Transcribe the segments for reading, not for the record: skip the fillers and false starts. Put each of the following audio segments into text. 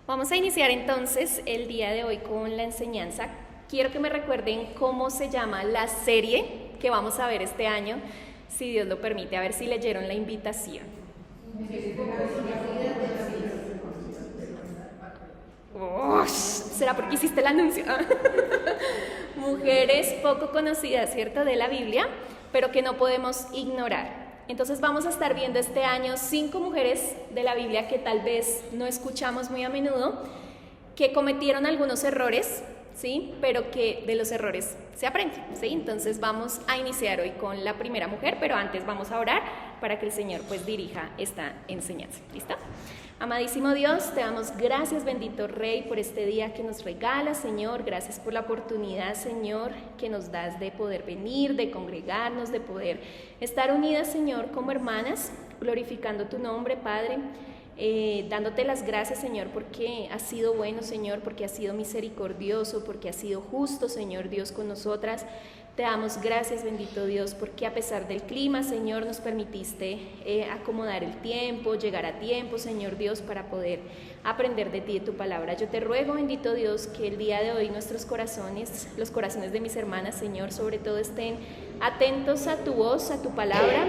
Vamos a iniciar entonces el día de hoy con la enseñanza. Quiero que me recuerden cómo se llama la serie que vamos a ver este año, si Dios lo permite, a ver si leyeron la invitación. ¿Será porque hiciste el anuncio? Mujeres poco conocidas, ¿cierto?, de la Biblia, pero que no podemos ignorar. Entonces vamos a estar viendo este año 5 mujeres de la Biblia que tal vez no escuchamos muy a menudo, que cometieron algunos errores, ¿sí?, pero que de los errores se aprende, ¿sí? Entonces vamos a iniciar hoy con la primera mujer, pero antes vamos a orar para que el Señor pues dirija esta enseñanza. ¿Listo? Amadísimo Dios, te damos gracias, bendito Rey, por este día que nos regalas, Señor. Gracias por la oportunidad, Señor, que nos das de poder venir, de congregarnos, de poder estar unidas, Señor, como hermanas, glorificando tu nombre, Padre. Dándote las gracias, Señor, porque has sido bueno, Señor, porque has sido misericordioso, porque has sido justo, Señor Dios, con nosotras. Te damos gracias, bendito Dios, porque a pesar del clima, Señor, nos permitiste acomodar el tiempo, llegar a tiempo, Señor Dios, para poder aprender de ti, de tu palabra. Yo te ruego, bendito Dios, que el día de hoy nuestros corazones, los corazones de mis hermanas, Señor, sobre todo estén atentos a tu voz, a tu palabra,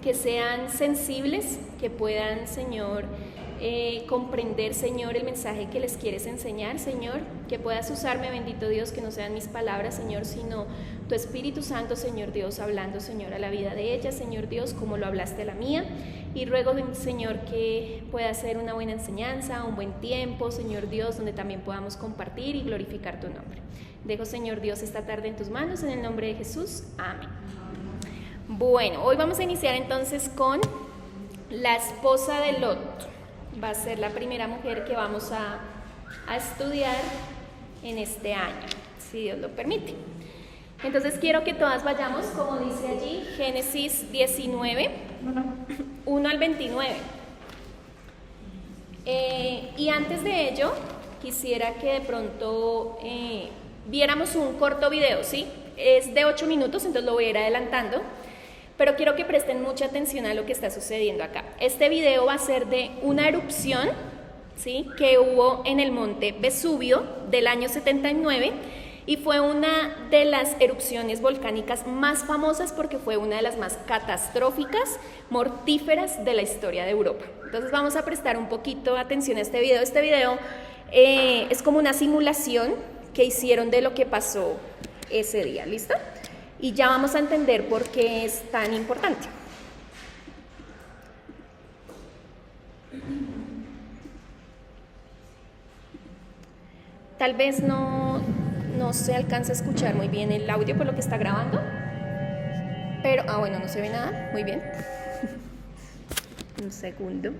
que sean sensibles, que puedan, Señor, comprender, Señor, el mensaje que les quieres enseñar, Señor, que puedas usarme, bendito Dios, que no sean mis palabras, Señor, sino tu Espíritu Santo, Señor Dios, hablando, Señor, a la vida de ellas, Señor Dios, como lo hablaste a la mía. Y ruego, Señor, que pueda ser una buena enseñanza, un buen tiempo, Señor Dios, donde también podamos compartir y glorificar tu nombre. Dejo, Señor Dios, esta tarde en tus manos, en el nombre de Jesús. Amén. Bueno, hoy vamos a iniciar entonces con la esposa de Lot. Va a ser la primera mujer que vamos a estudiar en este año, si Dios lo permite. Entonces quiero que todas vayamos, como dice allí, Génesis 19, 1 al 29. Y antes de ello, quisiera que de pronto viéramos un corto video, ¿sí? Es de 8 minutos, entonces lo voy a ir adelantando. Pero quiero que presten mucha atención a lo que está sucediendo acá. Este video va a ser de una erupción, ¿sí?, que hubo en el monte Vesubio del año 79 y fue una de las erupciones volcánicas más famosas porque fue una de las más catastróficas, mortíferas de la historia de Europa. Entonces vamos a prestar un poquito atención a este video. Este video es como una simulación que hicieron de lo que pasó ese día. ¿Listo? Y ya vamos a entender por qué es tan importante. Tal vez no se alcanza a escuchar muy bien el audio por lo que está grabando, pero, bueno, no se ve nada, muy bien. Un segundo.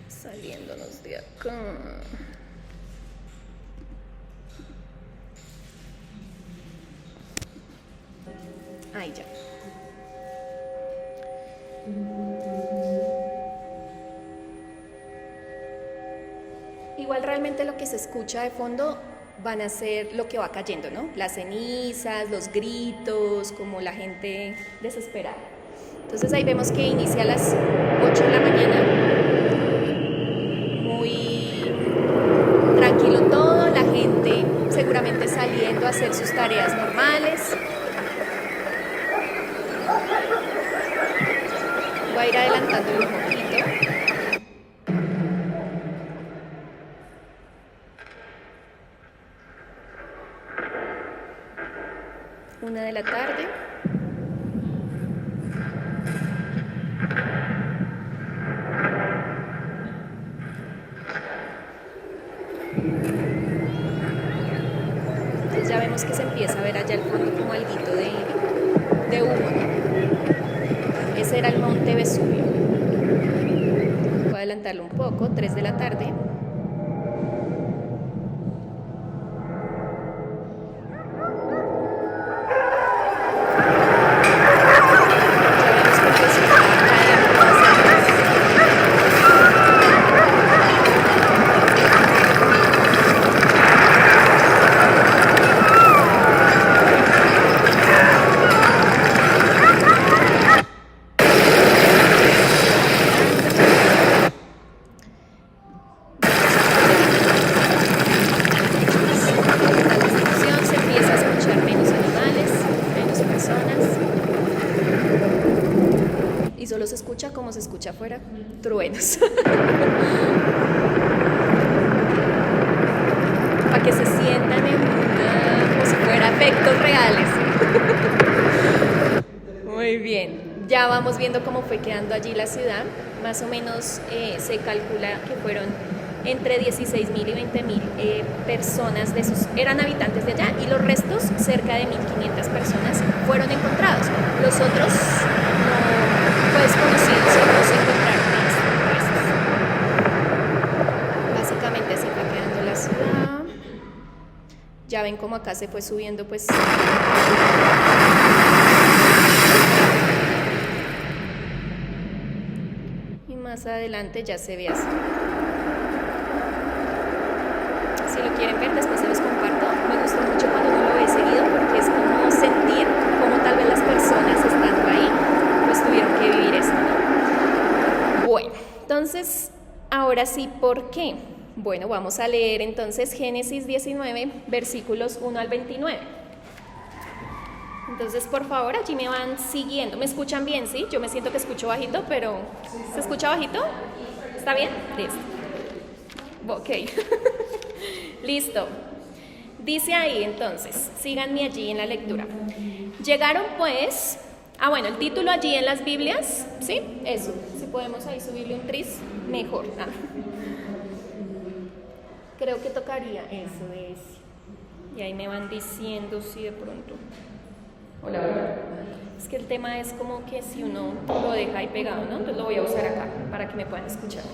Saliéndonos de acá. Ahí ya. Igual realmente lo que se escucha de fondo van a ser lo que va cayendo, ¿no? Las cenizas, los gritos, como la gente desesperada. Entonces ahí vemos que inicia a las 8 de la mañana. Muy tranquilo todo, la gente seguramente saliendo a hacer sus tareas normales. Voy a ir adelantando un poquito. 1 de la tarde. Entonces ya vemos que se empieza a ver allá al fondo como alguito de humo, ¿no? Ese era el monte Vesubio. Voy a adelantarlo un poco, 3 de la tarde. Y solo se escucha como se escucha afuera, truenos. Para que se sientan como si fuera efectos reales. Muy bien, ya vamos viendo cómo fue quedando allí la ciudad. Más o menos se calcula que fueron entre 16.000 y 20.000 personas eran habitantes de allá, y los restos, cerca de 1.500 personas, fueron encontrados. Los otros no fue desconocido si no se encontraron restos. Básicamente así fue quedando la ciudad. Ya ven cómo acá se fue subiendo, pues. Y más adelante ya se ve así. Si lo quieren ver, después se los comparto. Me gustó mucho cuando uno lo ve seguido, porque es como sentir cómo tal vez las personas estando ahí pues tuvieron que vivir esto, ¿no? Bueno, entonces, ahora sí, ¿por qué? Bueno, vamos a leer entonces Génesis 19, versículos 1 al 29. Entonces, por favor, allí me van siguiendo. ¿Me escuchan bien, sí? Yo me siento que escucho bajito, pero ¿se escucha bajito? ¿Está bien? Listo. Ok. Listo. Dice ahí entonces, síganme allí en la lectura. Llegaron pues, bueno, el título allí en las Biblias, ¿sí? Eso, si podemos ahí subirle un tris, mejor. Creo que tocaría eso de ese. Y ahí me van diciendo si de pronto. Hola. Es que el tema es como que si uno lo deja ahí pegado, ¿no? Entonces lo voy a usar acá para que me puedan escuchar.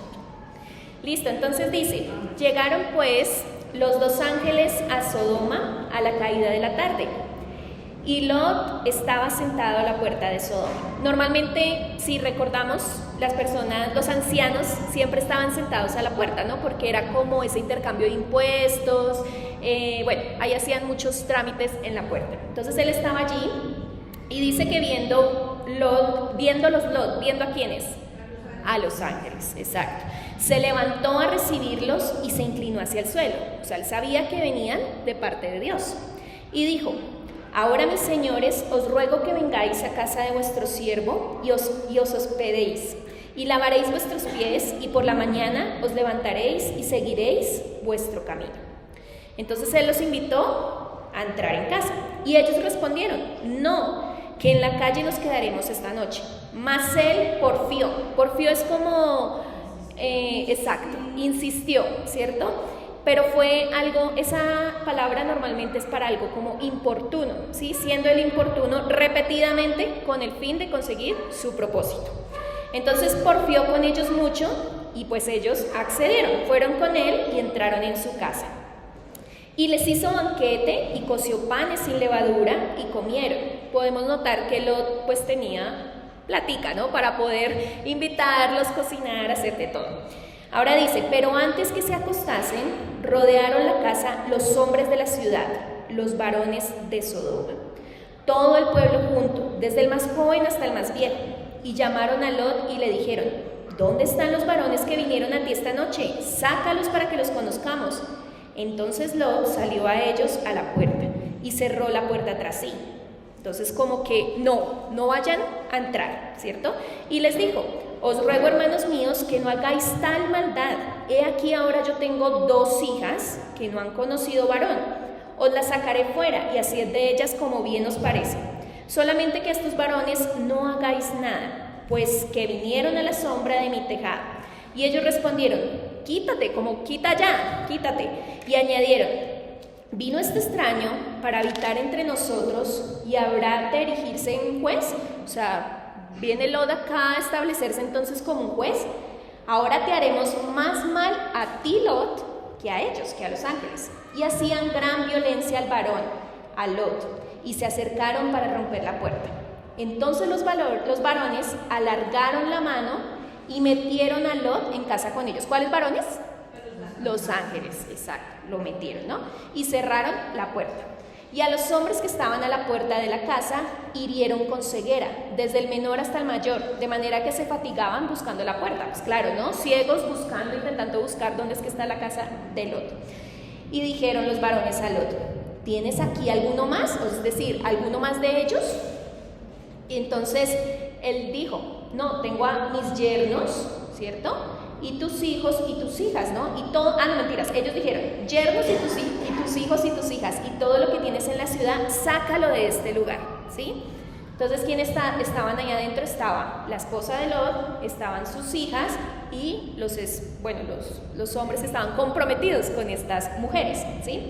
Listo, entonces dice, llegaron pues los dos ángeles a Sodoma a la caída de la tarde, y Lot estaba sentado a la puerta de Sodoma. Normalmente, si recordamos, las personas, los ancianos, siempre estaban sentados a la puerta, ¿no? Porque era como ese intercambio de impuestos, bueno, ahí hacían muchos trámites en la puerta. Entonces él estaba allí, y dice que viendo a quiénes, a los ángeles, exacto. Se levantó a recibirlos y se inclinó hacia el suelo. O sea, él sabía que venían de parte de Dios. Y dijo, ahora mis señores, os ruego que vengáis a casa de vuestro siervo y os hospedéis, y lavaréis vuestros pies, y por la mañana os levantaréis y seguiréis vuestro camino. Entonces él los invitó a entrar en casa, y ellos respondieron, no, que en la calle nos quedaremos esta noche. Mas él porfió es como, exacto, insistió, ¿cierto? Pero fue algo, esa palabra normalmente es para algo como importuno, ¿sí? Siendo el importuno repetidamente con el fin de conseguir su propósito. Entonces porfió con ellos mucho, y pues ellos accedieron, fueron con él y entraron en su casa. Y les hizo banquete y coció panes sin levadura y comieron. Podemos notar que Lot pues tenía platica, ¿no? Para poder invitarlos, cocinar, hacer de todo. Ahora dice, pero antes que se acostasen, rodearon la casa los hombres de la ciudad, los varones de Sodoma. Todo el pueblo junto, desde el más joven hasta el más viejo. Y llamaron a Lot y le dijeron, ¿dónde están los varones que vinieron a ti esta noche? Sácalos para que los conozcamos. Entonces Lot salió a ellos a la puerta y cerró la puerta tras sí. Entonces como que no vayan a entrar, ¿cierto? Y les dijo, os ruego, hermanos míos, que no hagáis tal maldad. He aquí ahora yo tengo 2 hijas que no han conocido varón. Os las sacaré fuera y haced de ellas como bien os parece. Solamente que a estos varones no hagáis nada, pues que vinieron a la sombra de mi tejado. Y ellos respondieron, quítate, como quita ya, quítate. Y añadieron, vino este extraño para habitar entre nosotros y habrá de erigirse en juez. O sea, viene Lot acá a establecerse entonces como un juez. Ahora te haremos más mal a ti, Lot, que a ellos, que a los ángeles. Y hacían gran violencia al varón, a Lot, y se acercaron para romper la puerta. Entonces los varones alargaron la mano y metieron a Lot en casa con ellos. ¿Cuáles varones? Los ángeles, exacto, lo metieron, ¿no? Y cerraron la puerta. Y a los hombres que estaban a la puerta de la casa hirieron con ceguera, desde el menor hasta el mayor, de manera que se fatigaban buscando la puerta. Pues claro, ¿no? Ciegos buscando, intentando buscar dónde es que está la casa de Lot. Y dijeron los varones a Lot, ¿tienes aquí alguno más? Es decir, ¿alguno más de ellos? Y entonces él dijo, no, tengo a mis yernos, ¿cierto? Y tus hijos y tus hijas, ¿no? Y todo, no mentiras, ellos dijeron, yernos y tus hijos y tus hijas, y todo lo que tienes en la ciudad, sácalo de este lugar, ¿sí? Entonces, ¿quiénes estaban ahí adentro? Estaba la esposa de Lot, estaban sus hijas y los hombres estaban comprometidos con estas mujeres, ¿sí?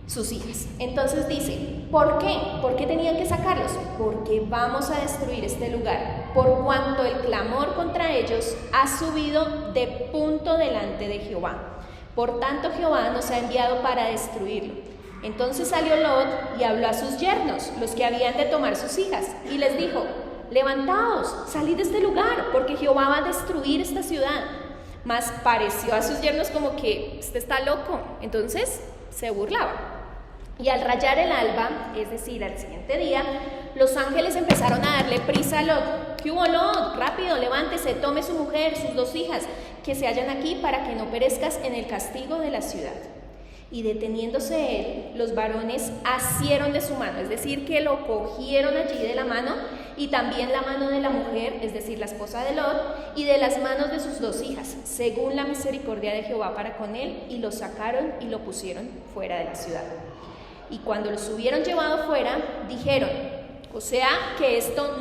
Sus hijas. Entonces dice, ¿por qué? ¿Por qué tenían que sacarlos? Porque vamos a destruir este lugar, por cuanto el clamor contra ellos ha subido de punto delante de Jehová. Por tanto, Jehová nos ha enviado para destruirlo. Entonces salió Lot y habló a sus yernos, los que habían de tomar sus hijas, y les dijo, levantaos, salid de este lugar, porque Jehová va a destruir esta ciudad. Mas pareció a sus yernos como que, este está loco, entonces se burlaba. Y al rayar el alba, es decir, al siguiente día, los ángeles empezaron a darle prisa a Lot. ¿Qué hubo, Lot? Rápido, levántese, tome su mujer, sus 2 hijas, que se hallan aquí para que no perezcas en el castigo de la ciudad. Y deteniéndose él, los varones asieron de su mano, es decir, que lo cogieron allí de la mano, y también la mano de la mujer, es decir, la esposa de Lot, y de las manos de sus 2 hijas, según la misericordia de Jehová para con él, y lo sacaron y lo pusieron fuera de la ciudad. Y cuando los hubieron llevado fuera, dijeron, o sea, que esto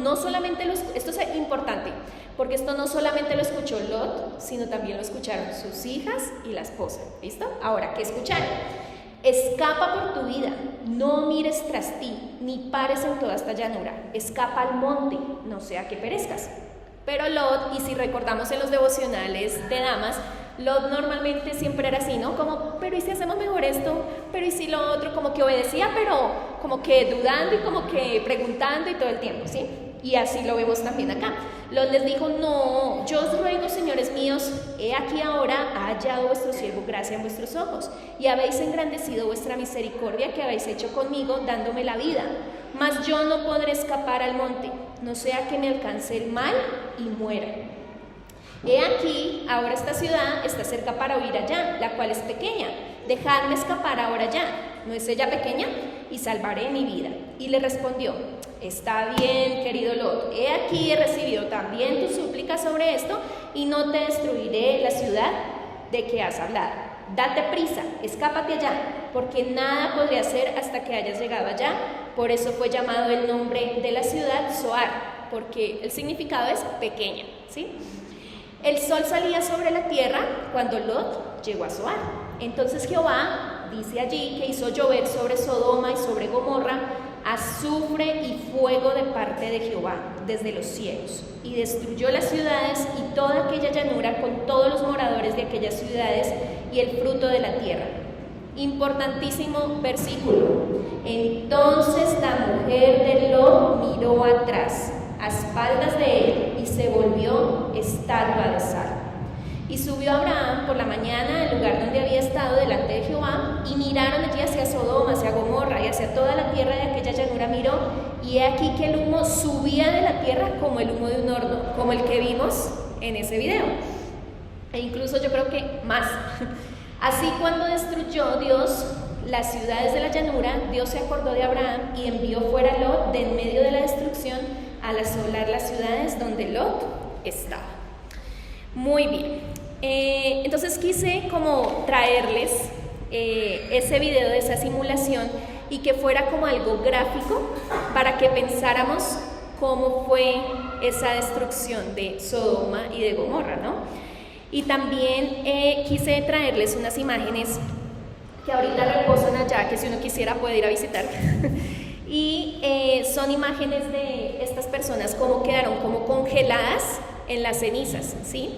es importante, porque esto no solamente lo escuchó Lot, sino también lo escucharon sus hijas y la esposa. ¿Listo? Ahora, ¿qué escucharon? Escapa por tu vida, no mires tras ti, ni pares en toda esta llanura. Escapa al monte, no sea que perezcas. Pero Lot, y si recordamos en los devocionales de damas, Lot normalmente siempre era así, ¿no? Como, pero ¿y si hacemos mejor esto? Pero ¿y si lo otro? Como que obedecía, pero como que dudando y como que preguntando y todo el tiempo, ¿sí? Y así lo vemos también acá. Lot les dijo, no, yo os ruego, señores míos, he aquí ahora ha hallado vuestro siervo gracia en vuestros ojos, y habéis engrandecido vuestra misericordia que habéis hecho conmigo, dándome la vida. Mas yo no podré escapar al monte, no sea que me alcance el mal y muera. He aquí, ahora esta ciudad está cerca para huir allá, la cual es pequeña. Dejadme escapar ahora ya, ¿no es ella pequeña? Y salvaré mi vida. Y le respondió, está bien, querido Lot, he aquí he recibido también tu súplica sobre esto, y no te destruiré la ciudad de que has hablado. Date prisa, escápate allá, porque nada podré hacer hasta que hayas llegado allá. Por eso fue llamado el nombre de la ciudad Zoar, porque el significado es pequeña, ¿sí? El sol salía sobre la tierra cuando Lot llegó a Zoar. Entonces Jehová dice allí que hizo llover sobre Sodoma y sobre Gomorra azufre y fuego de parte de Jehová desde los cielos, y destruyó las ciudades y toda aquella llanura con todos los moradores de aquellas ciudades y el fruto de la tierra. Importantísimo versículo. Entonces la mujer de Lot miró atrás, a espaldas de él, y se volvió estatua de sal. Y subió Abraham por la mañana al lugar donde había estado delante de Jehová, y miraron allí hacia Sodoma, hacia Gomorra y hacia toda la tierra de aquella llanura miró, y he aquí que el humo subía de la tierra como el humo de un horno, como el que vimos en ese video, e incluso yo creo que más. Así, cuando destruyó Dios las ciudades de la llanura, Dios se acordó de Abraham y envió fuera a Lot de en medio de la destrucción al asolar las ciudades donde Lot estaba. Muy bien, entonces quise como traerles ese video de esa simulación y que fuera como algo gráfico para que pensáramos cómo fue esa destrucción de Sodoma y de Gomorra, ¿no? Y también quise traerles unas imágenes que ahorita reposan allá, que si uno quisiera puede ir a visitar. Y son imágenes de estas personas como quedaron como congeladas en las cenizas, ¿sí?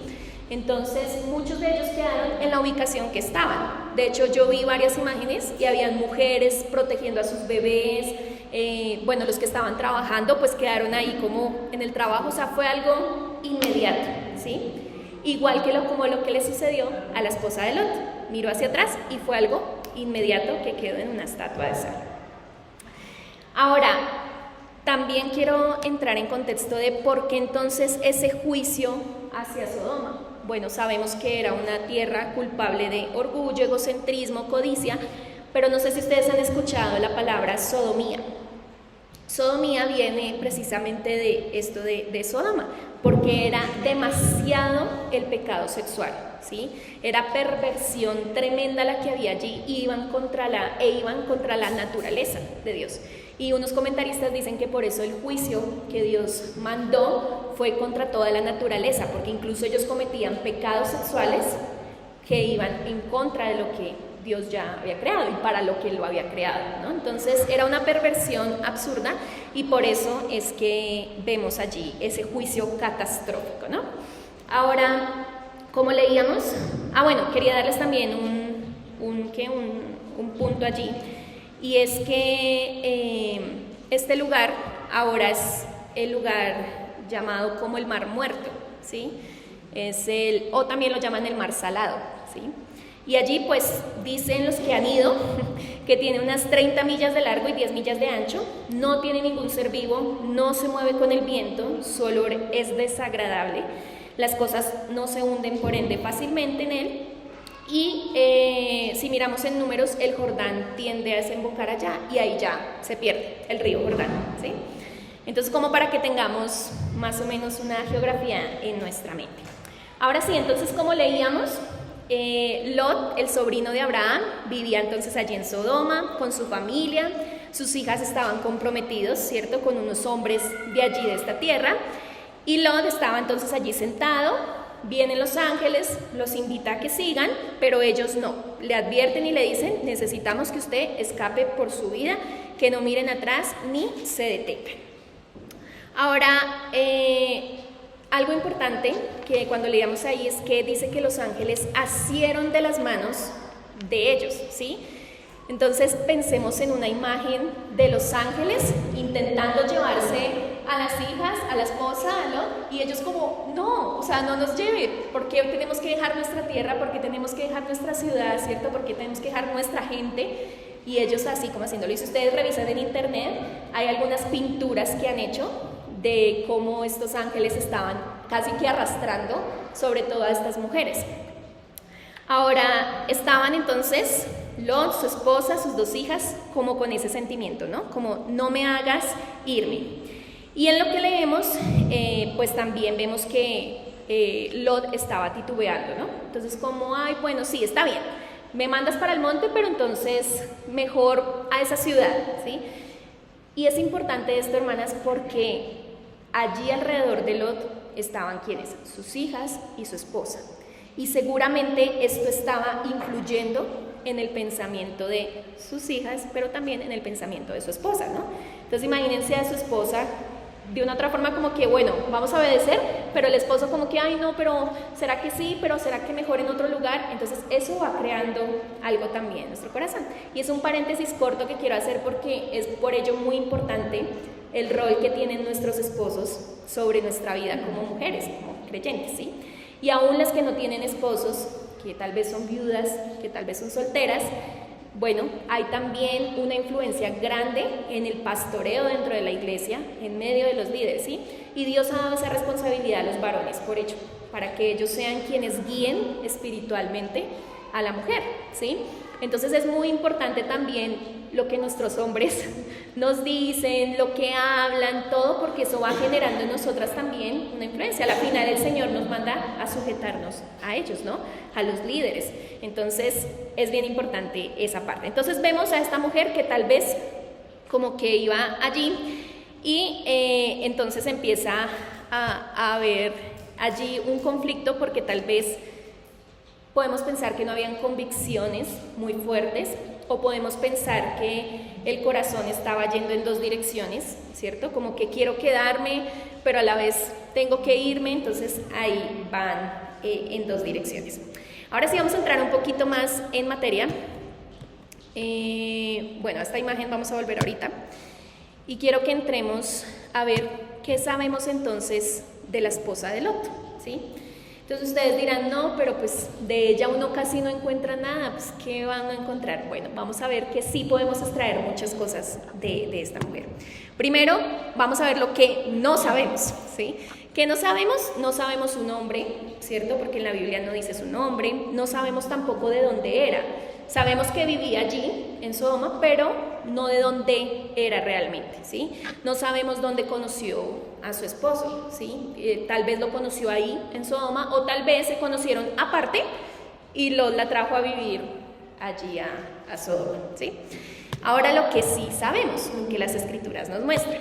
Entonces muchos de ellos quedaron en la ubicación que estaban. De hecho, yo vi varias imágenes y habían mujeres protegiendo a sus bebés. Bueno, los que estaban trabajando pues quedaron ahí como en el trabajo, o sea, fue algo inmediato, ¿sí? Igual que como lo que le sucedió a la esposa de Lot. Miró hacia atrás y fue algo inmediato que quedó en una estatua de sal. Ahora, también quiero entrar en contexto de por qué entonces ese juicio hacia Sodoma. Bueno, sabemos que era una tierra culpable de orgullo, egocentrismo, codicia, pero no sé si ustedes han escuchado la palabra sodomía. Sodomía viene precisamente de esto de Sodoma, porque era demasiado el pecado sexual, ¿sí? Era perversión tremenda la que había allí, iban contra la naturaleza de Dios. Y unos comentaristas dicen que por eso el juicio que Dios mandó fue contra toda la naturaleza, porque incluso ellos cometían pecados sexuales que iban en contra de lo que Dios ya había creado y para lo que lo había creado, ¿no? Entonces era una perversión absurda y por eso es que vemos allí ese juicio catastrófico, ¿no? Ahora, ¿cómo leíamos? Bueno, quería darles también un punto allí, y es que este lugar ahora es el lugar llamado como el Mar Muerto, ¿sí? O también lo llaman el Mar Salado, ¿sí? Y allí pues dicen los que han ido que tiene unas 30 millas de largo y 10 millas de ancho, no tiene ningún ser vivo, no se mueve con el viento, su olor es desagradable, las cosas no se hunden por ende fácilmente en él, y si miramos en números, el Jordán tiende a desembocar allá y ahí ya se pierde el río Jordán, ¿sí? Entonces, como para que tengamos más o menos una geografía en nuestra mente. Ahora sí, entonces, como leíamos, Lot, el sobrino de Abraham, vivía entonces allí en Sodoma con su familia, sus hijas estaban comprometidos, ¿cierto?, con unos hombres de allí, de esta tierra, y Lot estaba entonces allí sentado. Vienen los ángeles, los invita a que sigan, pero ellos no, le advierten y le dicen: necesitamos que usted escape por su vida, que no miren atrás ni se detengan. Ahora, algo importante que cuando leíamos ahí es que dice que los ángeles asieron de las manos de ellos, ¿sí? Entonces pensemos en una imagen de los ángeles intentando llevarse a las hijas, a la esposa, a Lot, y ellos como, no, o sea, no nos lleve, porque tenemos que dejar nuestra tierra, porque tenemos que dejar nuestra ciudad, ¿cierto? Porque tenemos que dejar nuestra gente, y ellos así como haciéndolo. Y si ustedes revisan en internet, hay algunas pinturas que han hecho de cómo estos ángeles estaban casi que arrastrando sobre todas estas mujeres. Ahora, estaban entonces Lot, su esposa, sus dos hijas, como con ese sentimiento, ¿no? Como, no me hagas irme. Y en lo que leemos, pues también vemos que Lot estaba titubeando, ¿no? Entonces, como, ay, bueno, sí, está bien, me mandas para el monte, pero entonces mejor a esa ciudad, ¿sí? Y es importante esto, hermanas, porque allí alrededor de Lot estaban ¿quiénes? Sus hijas y su esposa. Y seguramente esto estaba influyendo en el pensamiento de sus hijas, pero también en el pensamiento de su esposa, ¿no? Entonces imagínense a su esposa de una otra forma como que, bueno, vamos a obedecer, pero el esposo como que, ay no, pero ¿será que sí? Pero ¿será que mejor en otro lugar? Entonces eso va creando algo también en nuestro corazón. Y es un paréntesis corto que quiero hacer porque es por ello muy importante el rol que tienen nuestros esposos sobre nuestra vida como mujeres, como creyentes, ¿sí? Y aún las que no tienen esposos, que tal vez son viudas, que tal vez son solteras, bueno, hay también una influencia grande en el pastoreo dentro de la iglesia, en medio de los líderes, ¿sí? Y Dios ha dado esa responsabilidad a los varones, por ello, para que ellos sean quienes guíen espiritualmente a la mujer, ¿sí? Entonces es muy importante también lo que nuestros hombres nos dicen, lo que hablan, todo, porque eso va generando en nosotras también una influencia. A la final el Señor nos manda a sujetarnos a ellos, ¿no? A los líderes. Entonces es bien importante esa parte. Entonces vemos a esta mujer que tal vez como que iba allí y entonces empieza a haber allí un conflicto, porque tal vez podemos pensar que no habían convicciones muy fuertes, o podemos pensar que el corazón estaba yendo en dos direcciones, ¿cierto? Como que quiero quedarme, pero a la vez tengo que irme, entonces ahí van en dos direcciones. Ahora sí vamos a entrar un poquito más en materia. Bueno, a esta imagen vamos a volver ahorita. Y quiero que entremos a ver qué sabemos entonces de la esposa de Lot, ¿sí? Entonces ustedes dirán, no, pero pues de ella uno casi no encuentra nada, pues ¿qué van a encontrar? Bueno, vamos a ver que sí podemos extraer muchas cosas de esta mujer. Primero, vamos a ver lo que no sabemos, ¿sí? ¿Qué no sabemos? No sabemos su nombre, ¿cierto? Porque en la Biblia no dice su nombre, no sabemos tampoco de dónde era. Sabemos que vivía allí, en Sodoma, pero no de dónde era realmente, ¿sí? No sabemos dónde conoció a su esposo, ¿sí? Tal vez lo conoció ahí, en Sodoma, o tal vez se conocieron aparte y Lot la trajo a vivir allí a Sodoma, ¿sí? Ahora lo que sí sabemos, lo que las escrituras nos muestran.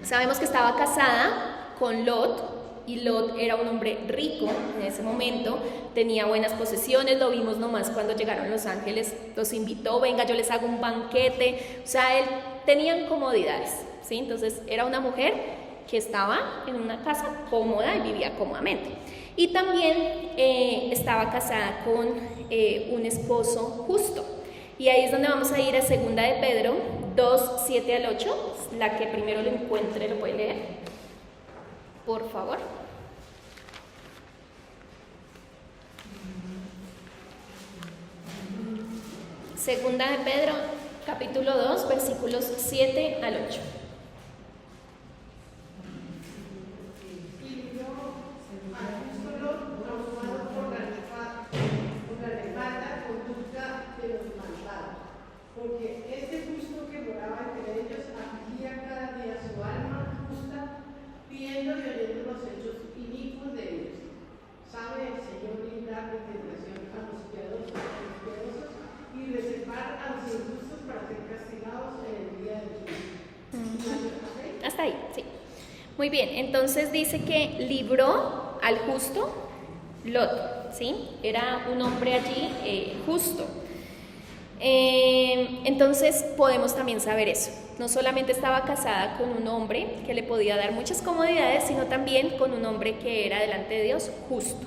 Sabemos que estaba casada con Lot, y Lot era un hombre rico en ese momento, tenía buenas posesiones, lo vimos nomás cuando llegaron los ángeles, los invitó, venga, yo les hago un banquete, o sea, él tenían comodidades, ¿sí? Entonces era una mujer que estaba en una casa cómoda y vivía cómodamente. Y también estaba casada con un esposo justo. Y ahí es donde vamos a ir a 2 de Pedro 2, 7 al 8, la que primero lo encuentre lo puede leer, por favor. Segunda de Pedro, capítulo 2, versículos 7 al 8. Porque este justo que moraba entre ellos afligía cada día su alma justa, viendo y oyendo los hechos inicuos de ellos. Sabe el Señor librar de tentación a los piadosos y reservar a los injustos para ser castigados en el día del juicio. Hasta ahí, sí. Muy bien, entonces dice que libró al justo Lot, ¿sí? Era un hombre allí justo. Entonces podemos también saber eso. No solamente estaba casada con un hombre que le podía dar muchas comodidades, sino también con un hombre que era delante de Dios justo.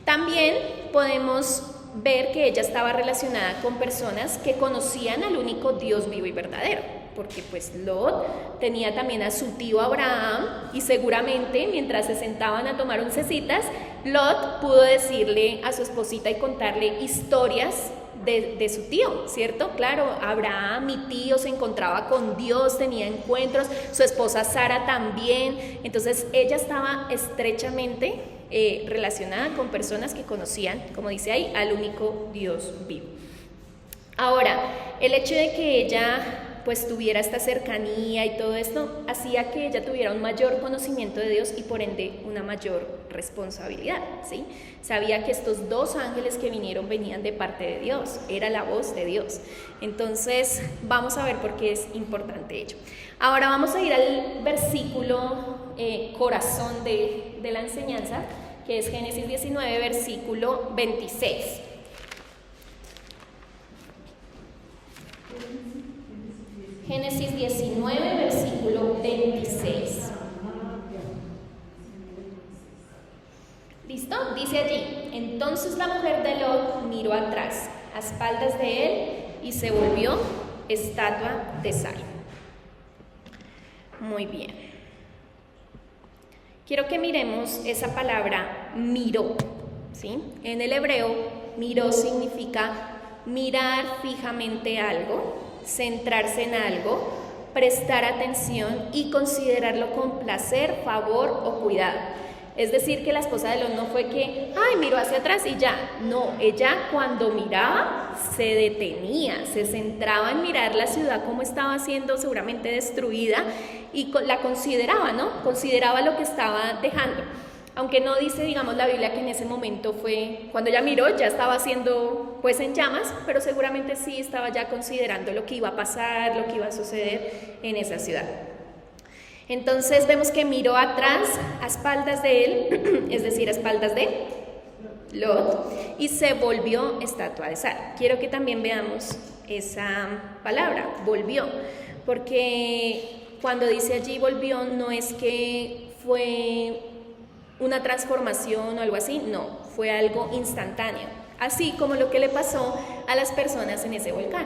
También podemos ver que ella estaba relacionada con personas que conocían al único Dios vivo y verdadero, porque pues Lot tenía también a su tío Abraham, y seguramente mientras se sentaban a tomar oncecitas, Lot pudo decirle a su esposita y contarle historias de su tío, ¿cierto? Claro, Abraham, mi tío, se encontraba con Dios, tenía encuentros, su esposa Sara también. Entonces ella estaba estrechamente relacionada con personas que conocían, como dice ahí, al único Dios vivo. Ahora, el hecho de que ella pues tuviera esta cercanía y todo esto hacía que ella tuviera un mayor conocimiento de Dios y por ende una mayor responsabilidad, ¿sí? Sabía que estos dos ángeles que vinieron venían de parte de Dios, era la voz de Dios. Entonces vamos a ver por qué es importante ello. Ahora vamos a ir al versículo corazón de la enseñanza, que es Génesis 19, versículo 26. Génesis 19, versículo 26. ¿Listo? Dice allí: entonces la mujer de Lot miró atrás, a espaldas de él, y se volvió estatua de sal. Muy bien. Quiero que miremos esa palabra miró, ¿sí? En el hebreo, miró significa mirar fijamente algo, centrarse en algo, prestar atención y considerarlo con placer, favor o cuidado. Es decir, que la esposa de Lot no fue que, miró hacia atrás y ya. No, ella cuando miraba se detenía, se centraba en mirar la ciudad como estaba siendo seguramente destruida y la consideraba, ¿no? Consideraba lo que estaba dejando. Aunque no dice, digamos, la Biblia que en ese momento fue, cuando ella miró, ya estaba siendo pues en llamas, pero seguramente sí estaba ya considerando lo que iba a pasar, lo que iba a suceder en esa ciudad. Entonces vemos que miró atrás, a espaldas de él, es decir, a espaldas de Lot, y se volvió estatua de sal. Quiero que también veamos esa palabra, volvió, porque cuando dice allí volvió, no es que fue una transformación o algo así, no, fue algo instantáneo, así como lo que le pasó a las personas en ese volcán.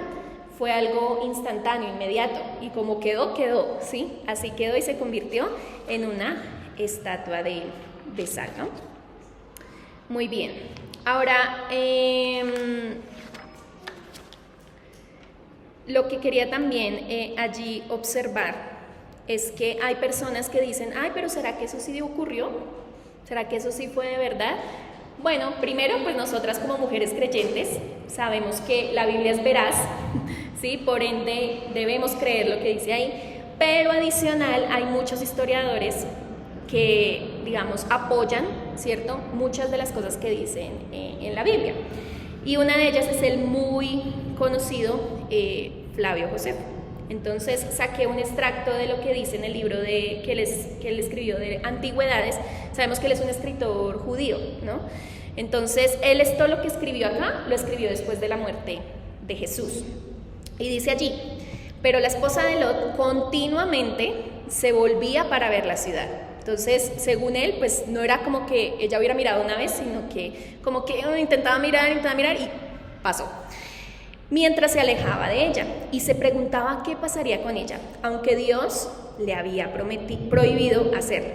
Fue algo instantáneo, inmediato, y como quedó, quedó, ¿sí? Así quedó y se convirtió en una estatua de sal, ¿no? Muy bien. Ahora, lo que quería también allí observar es que hay personas que dicen, pero ¿será que eso sí ocurrió? ¿Será que eso sí fue de verdad? Bueno, primero, pues nosotras como mujeres creyentes sabemos que la Biblia es veraz, ¿sí? Por ende debemos creer lo que dice ahí, pero adicional hay muchos historiadores que, digamos, apoyan, ¿cierto?, muchas de las cosas que dicen en la Biblia. Y una de ellas es el muy conocido Flavio Josefo. Entonces saqué un extracto de lo que dice en el libro que él escribió de Antigüedades. Sabemos que él es un escritor judío, ¿no? Entonces él todo lo que escribió acá, lo escribió después de la muerte de Jesús. Y dice allí: pero la esposa de Lot continuamente se volvía para ver la ciudad. Entonces, según él, pues no era como que ella hubiera mirado una vez, sino que como que intentaba mirar y pasó. Mientras se alejaba de ella y se preguntaba qué pasaría con ella, aunque Dios le había prohibido hacerlo.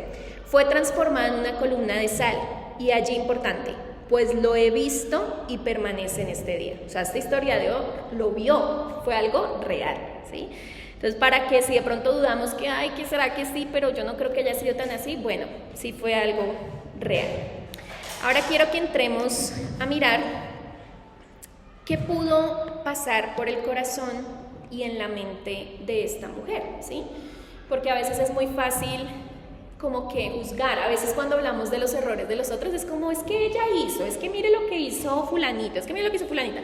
Fue transformada en una columna de sal, y allí importante, pues lo he visto y permanece en este día. O sea, esta historia de hoy lo vio, fue algo real, ¿sí? Entonces, para que si de pronto dudamos que, ay, ¿qué será que sí? Pero yo no creo que haya sido tan así, bueno, sí fue algo real. Ahora quiero que entremos a mirar qué pudo pasar por el corazón y en la mente de esta mujer, ¿sí? Porque a veces es muy fácil como que juzgar. A veces cuando hablamos de los errores de los otros es como, es que ella hizo, es que mire lo que hizo fulanito, es que mire lo que hizo fulanita.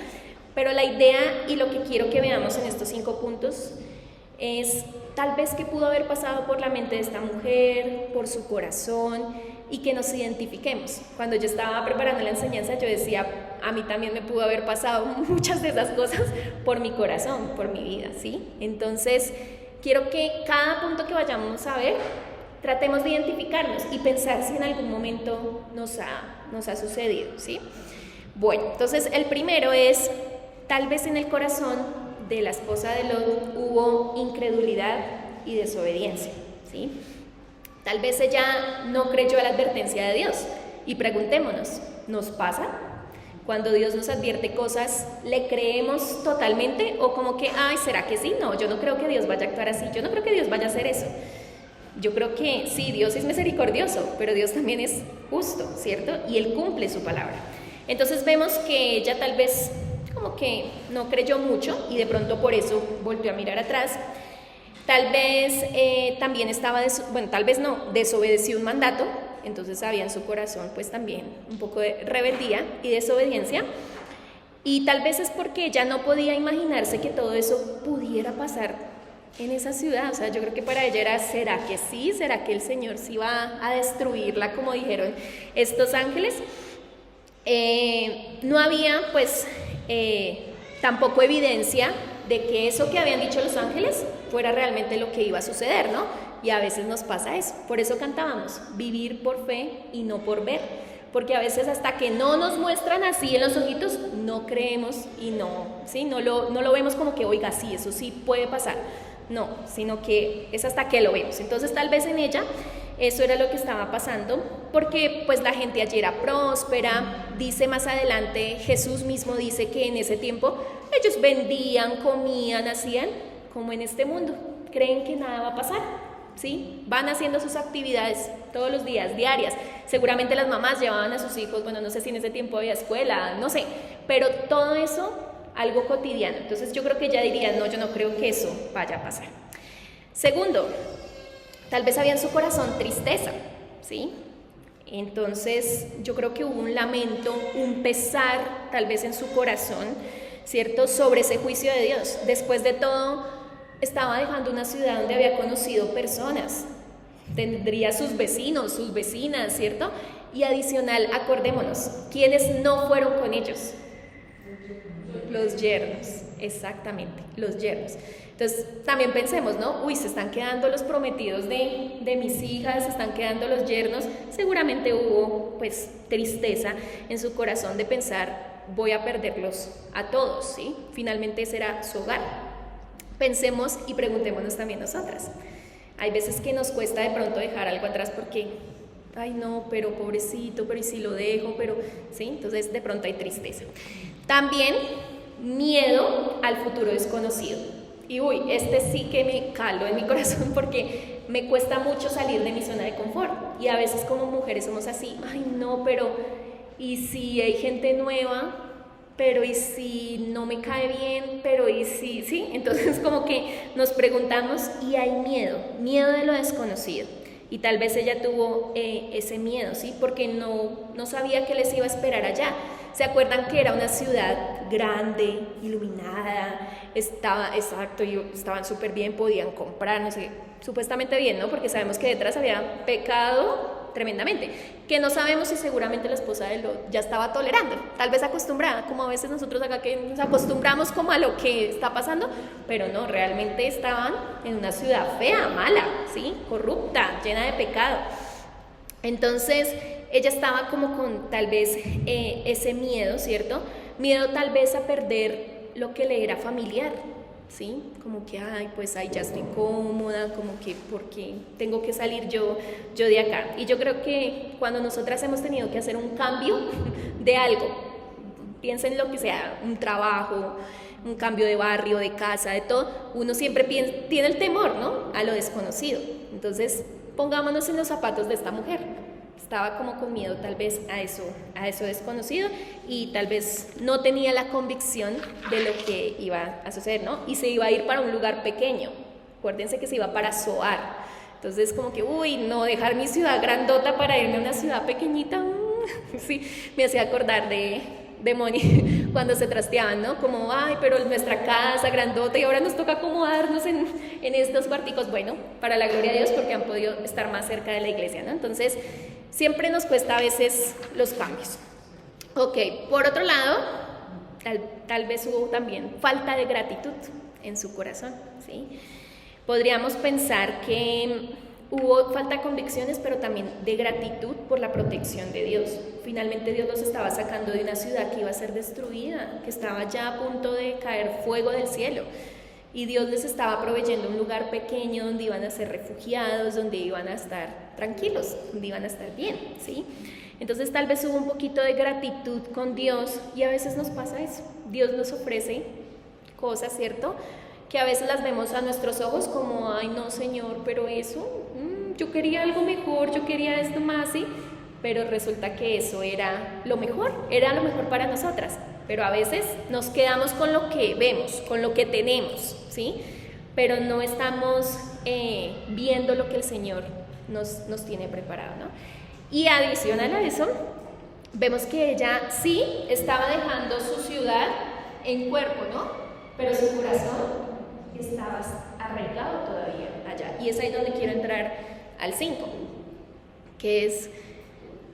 Pero la idea y lo que quiero que veamos en estos 5 puntos es tal vez qué pudo haber pasado por la mente de esta mujer, por su corazón, y que nos identifiquemos. Cuando yo estaba preparando la enseñanza, yo decía, a mí también me pudo haber pasado muchas de esas cosas por mi corazón, por mi vida, ¿sí? Entonces, quiero que cada punto que vayamos a ver, tratemos de identificarnos y pensar si en algún momento nos ha sucedido, ¿sí? Bueno, entonces el primero es, tal vez en el corazón de la esposa de Lot hubo incredulidad y desobediencia, ¿sí? Tal vez ella no creyó a la advertencia de Dios. Y preguntémonos, ¿nos pasa? Cuando Dios nos advierte cosas, ¿le creemos totalmente? O como que, ay, ¿será que sí? No, yo no creo que Dios vaya a actuar así, yo no creo que Dios vaya a hacer eso. Yo creo que sí, Dios es misericordioso, pero Dios también es justo, ¿cierto? Y Él cumple su palabra. Entonces vemos que ella tal vez como que no creyó mucho y de pronto por eso volvió a mirar atrás. Tal vez también tal vez no, desobedeció un mandato, entonces había en su corazón pues también un poco de rebeldía y desobediencia. Y tal vez es porque ella no podía imaginarse que todo eso pudiera pasar en esa ciudad. O sea, yo creo que para ella era, ¿será que sí? ¿Será que el Señor sí va a destruirla como dijeron estos ángeles? No había pues tampoco evidencia de que eso que habían dicho los ángeles fuera realmente lo que iba a suceder, ¿no? Y a veces nos pasa eso. Por eso cantábamos, vivir por fe y no por ver. Porque a veces hasta que no nos muestran así en los ojitos, no creemos y no lo vemos como que, oiga, sí, eso sí puede pasar. No, sino que es hasta que lo vemos. Entonces tal vez en ella eso era lo que estaba pasando, porque pues la gente allí era próspera. Dice más adelante, Jesús mismo dice que en ese tiempo ellos vendían, comían, hacían como en este mundo. Creen que nada va a pasar, ¿sí? Van haciendo sus actividades todos los días, diarias. Seguramente las mamás llevaban a sus hijos, bueno, no sé si en ese tiempo había escuela, no sé, pero todo eso, algo cotidiano. Entonces yo creo que ella diría, no, yo no creo que eso vaya a pasar. Segundo, tal vez había en su corazón tristeza, ¿sí? Entonces yo creo que hubo un lamento, un pesar tal vez en su corazón, ¿cierto? Sobre ese juicio de Dios. Después de todo, estaba dejando una ciudad donde había conocido personas, tendría sus vecinos, sus vecinas, ¿cierto? Y adicional, acordémonos, ¿quiénes no fueron con ellos? Los yernos, exactamente, los yernos. Entonces, también pensemos, ¿no? Uy, se están quedando los prometidos de mis hijas, se están quedando los yernos. Seguramente hubo, pues, tristeza en su corazón de pensar, voy a perderlos a todos, ¿sí? Finalmente ese era su hogar. Pensemos y preguntémonos también nosotras. Hay veces que nos cuesta de pronto dejar algo atrás porque, ay no, pero pobrecito, pero ¿y si lo dejo? Pero, ¿sí? Entonces de pronto hay tristeza. También miedo al futuro desconocido. Y uy, este sí que me calo en mi corazón porque me cuesta mucho salir de mi zona de confort. Y a veces como mujeres somos así, ay no, pero ¿y si hay gente nueva? Pero ¿y si no me cae bien? Pero ¿y si? ¿Sí? Entonces como que nos preguntamos y hay miedo de lo desconocido. Y tal vez ella tuvo ese miedo, ¿sí? Porque no sabía qué les iba a esperar allá. ¿Se acuerdan que era una ciudad grande, iluminada? Estaban súper bien, podían comprar, no sé, supuestamente bien, ¿no? Porque sabemos que detrás había pecado tremendamente, que no sabemos si seguramente la esposa de Lot ya estaba tolerando, tal vez acostumbrada, como a veces nosotros acá que nos acostumbramos como a lo que está pasando, pero no, realmente estaban en una ciudad fea, mala, ¿sí? Corrupta, llena de pecado. Entonces ella estaba como con tal vez ese miedo, ¿cierto? Miedo tal vez a perder lo que le era familiar, ¿sí? Como que, pues ya estoy cómoda, como que, porque tengo que salir yo de acá. Y yo creo que cuando nosotras hemos tenido que hacer un cambio de algo, piensen lo que sea, un trabajo, un cambio de barrio, de casa, de todo, uno siempre tiene el temor, ¿no? A lo desconocido. Entonces, pongámonos en los zapatos de esta mujer. Estaba como con miedo tal vez a eso desconocido y tal vez no tenía la convicción de lo que iba a suceder, ¿no? Y se iba a ir para un lugar pequeño. Acuérdense que se iba para Zoar. Entonces como que, no, dejar mi ciudad grandota para irme a una ciudad pequeñita, sí, me hacía acordar de Moni cuando se trasteaban, ¿no? Como, pero nuestra casa grandota y ahora nos toca acomodarnos en estos cuarticos. Bueno, para la gloria de Dios porque han podido estar más cerca de la iglesia, ¿no? Entonces, siempre nos cuesta a veces los cambios. Ok, por otro lado, tal vez hubo también falta de gratitud en su corazón, ¿sí? Podríamos pensar que hubo falta de convicciones, pero también de gratitud por la protección de Dios. Finalmente Dios los estaba sacando de una ciudad que iba a ser destruida, que estaba ya a punto de caer fuego del cielo. Y Dios les estaba proveyendo un lugar pequeño donde iban a ser refugiados, donde iban a estar tranquilos, donde iban a estar bien, ¿sí? Entonces tal vez hubo un poquito de gratitud con Dios y a veces nos pasa eso. Dios nos ofrece cosas, ¿cierto?, que a veces las vemos a nuestros ojos como, no Señor, pero eso, yo quería algo mejor, yo quería esto más, ¿sí? Pero resulta que eso era lo mejor para nosotras. Pero a veces nos quedamos con lo que vemos, con lo que tenemos, ¿sí? Pero no estamos viendo lo que el Señor nos tiene preparado, ¿no? Y adicional a eso, vemos que ella sí estaba dejando su ciudad en cuerpo, ¿no? Pero su corazón estaba arraigado todavía allá. Y es ahí donde quiero entrar al 5, que es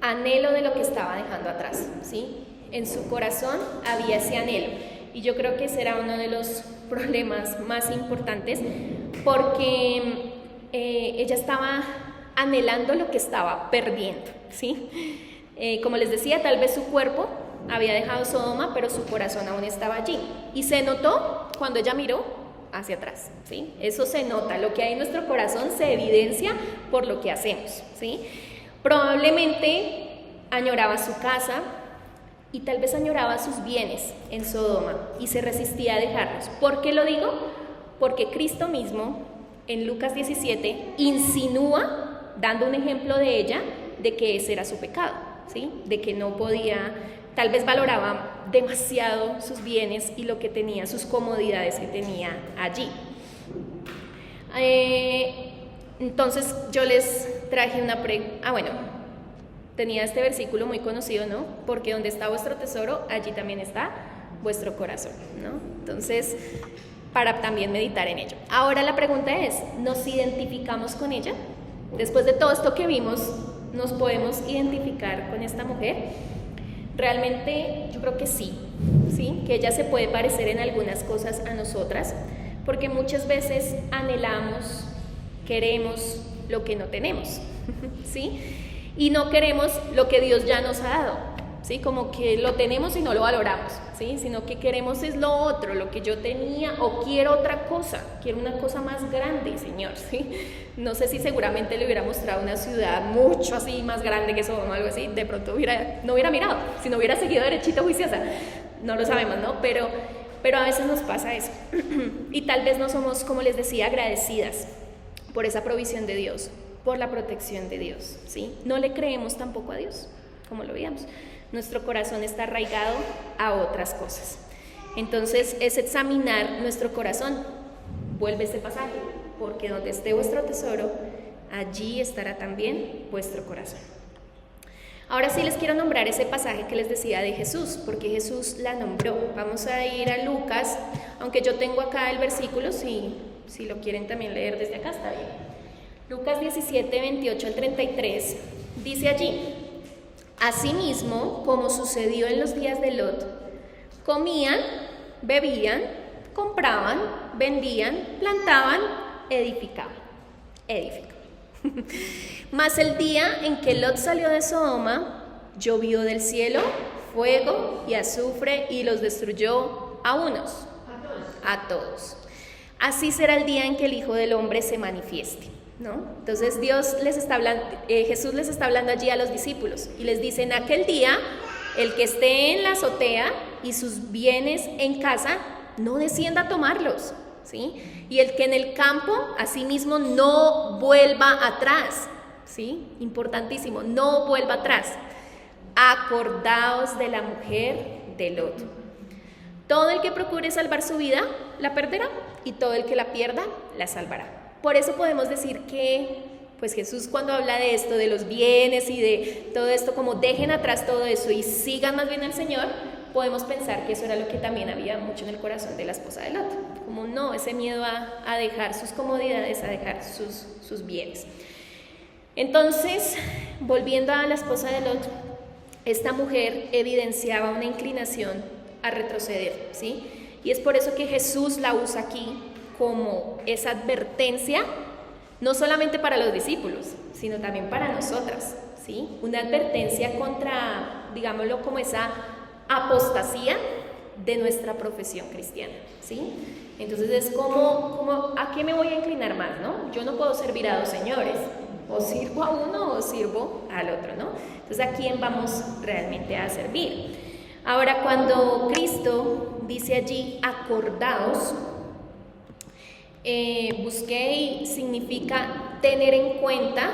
anhelo de lo que estaba dejando atrás, ¿sí? En su corazón había ese anhelo. Y yo creo que ese era uno de los problemas más importantes, porque ella estaba anhelando lo que estaba perdiendo, ¿sí? Como les decía, tal vez su cuerpo había dejado Sodoma, pero su corazón aún estaba allí. Y se notó cuando ella miró hacia atrás, ¿sí? Eso se nota, lo que hay en nuestro corazón se evidencia por lo que hacemos, ¿sí? Probablemente añoraba su casa y tal vez añoraba sus bienes en Sodoma y se resistía a dejarlos. ¿Por qué lo digo? Porque Cristo mismo en Lucas 17 insinúa, dando un ejemplo de ella, de que ese era su pecado, ¿sí? De que no podía, tal vez valoraba demasiado sus bienes y lo que tenía, sus comodidades que tenía allí. Entonces yo les traje tenía este versículo muy conocido, ¿no? Porque donde está vuestro tesoro, allí también está vuestro corazón, ¿no? Entonces, para también meditar en ello. Ahora la pregunta es, ¿nos identificamos con ella? Después de todo esto que vimos, ¿nos podemos identificar con esta mujer? Realmente yo creo que sí, que ella se puede parecer en algunas cosas a nosotras, porque muchas veces anhelamos, queremos lo que no tenemos, ¿sí? Y no queremos lo que Dios ya nos ha dado, ¿sí? Como que lo tenemos y no lo valoramos, ¿sí? Sino que queremos es lo otro, lo que yo tenía, o quiero otra cosa, quiero una cosa más grande, Señor, ¿sí? No sé si seguramente le hubiera mostrado una ciudad mucho así más grande que Sodoma o algo así, de pronto no hubiera mirado, si no hubiera seguido derechito juiciosa, no lo sabemos, ¿no? Pero a veces nos pasa eso y tal vez no somos, como les decía, agradecidas por esa provisión de Dios, por la protección de Dios, ¿sí? No le creemos tampoco a Dios, como lo veíamos. nuestro corazón está arraigado a otras cosas. Entonces es examinar nuestro corazón. Vuelve este pasaje, porque donde esté vuestro tesoro, allí estará también vuestro corazón. Ahora sí les quiero nombrar ese pasaje que les decía de Jesús, porque Jesús la nombró. Vamos a ir a Lucas, aunque yo tengo acá el versículo, si lo quieren también leer desde acá, está bien. Lucas 17, 28 al 33, dice allí: asimismo, como sucedió en los días de Lot, comían, bebían, compraban, vendían, plantaban, edificaban. Mas el día en que Lot salió de Sodoma, llovió del cielo fuego y azufre y los destruyó a unos, a todos. Así será el día en que el Hijo del Hombre se manifieste, ¿no? Entonces Jesús les está hablando allí a los discípulos y les dice: en aquel día, el que esté en la azotea y sus bienes en casa, no descienda a tomarlos, ¿sí? Y el que en el campo, asimismo, no vuelva atrás, ¿sí? Importantísimo, no vuelva atrás. Acordaos de la mujer de Lot. Todo el que procure salvar su vida, la perderá, y todo el que la pierda, la salvará. Por eso podemos decir que, pues Jesús, cuando habla de esto, de los bienes y de todo esto, como dejen atrás todo eso y sigan más bien al Señor, podemos pensar que eso era lo que también había mucho en el corazón de la esposa de Lot, como no, ese miedo a dejar sus comodidades, a dejar sus bienes. Entonces, volviendo a la esposa de Lot, esta mujer evidenciaba una inclinación a retroceder, ¿sí? Y es por eso que Jesús la usa aquí como esa advertencia, no solamente para los discípulos, sino también para nosotras, ¿sí? Una advertencia contra, digámoslo, como esa apostasía de nuestra profesión cristiana, ¿sí? Entonces es como ¿a qué me voy a inclinar más, no? Yo no puedo servir a dos señores, o sirvo a uno o sirvo al otro, ¿no? Entonces, ¿a quién vamos realmente a servir? Ahora, cuando Cristo dice allí, acordaos, busqué y significa tener en cuenta,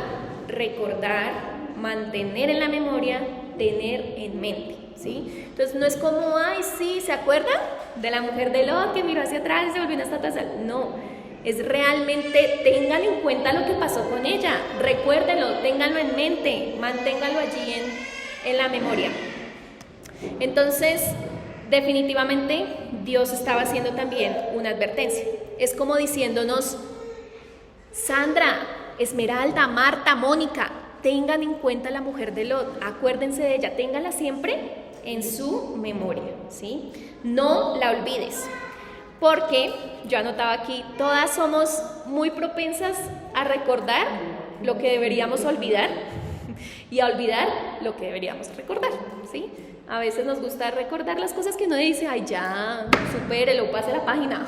recordar, mantener en la memoria, tener en mente, ¿sí? Entonces no es como, ay, sí, ¿se acuerdan de la mujer de Lot que miró hacia atrás y se volvió una estatua de sal? No, es realmente, tengan en cuenta lo que pasó con ella, recuérdenlo, ténganlo en mente, manténganlo allí en la memoria. Entonces, definitivamente, Dios estaba haciendo también una advertencia. Es como diciéndonos, Sandra, Esmeralda, Marta, Mónica, tengan en cuenta la mujer de Lot, acuérdense de ella, ténganla siempre en su memoria, ¿sí? No la olvides, porque yo anotaba aquí, todas somos muy propensas a recordar lo que deberíamos olvidar y a olvidar lo que deberíamos recordar, ¿sí? A veces nos gusta recordar las cosas que uno dice, ay ya, supérelo, pase la página.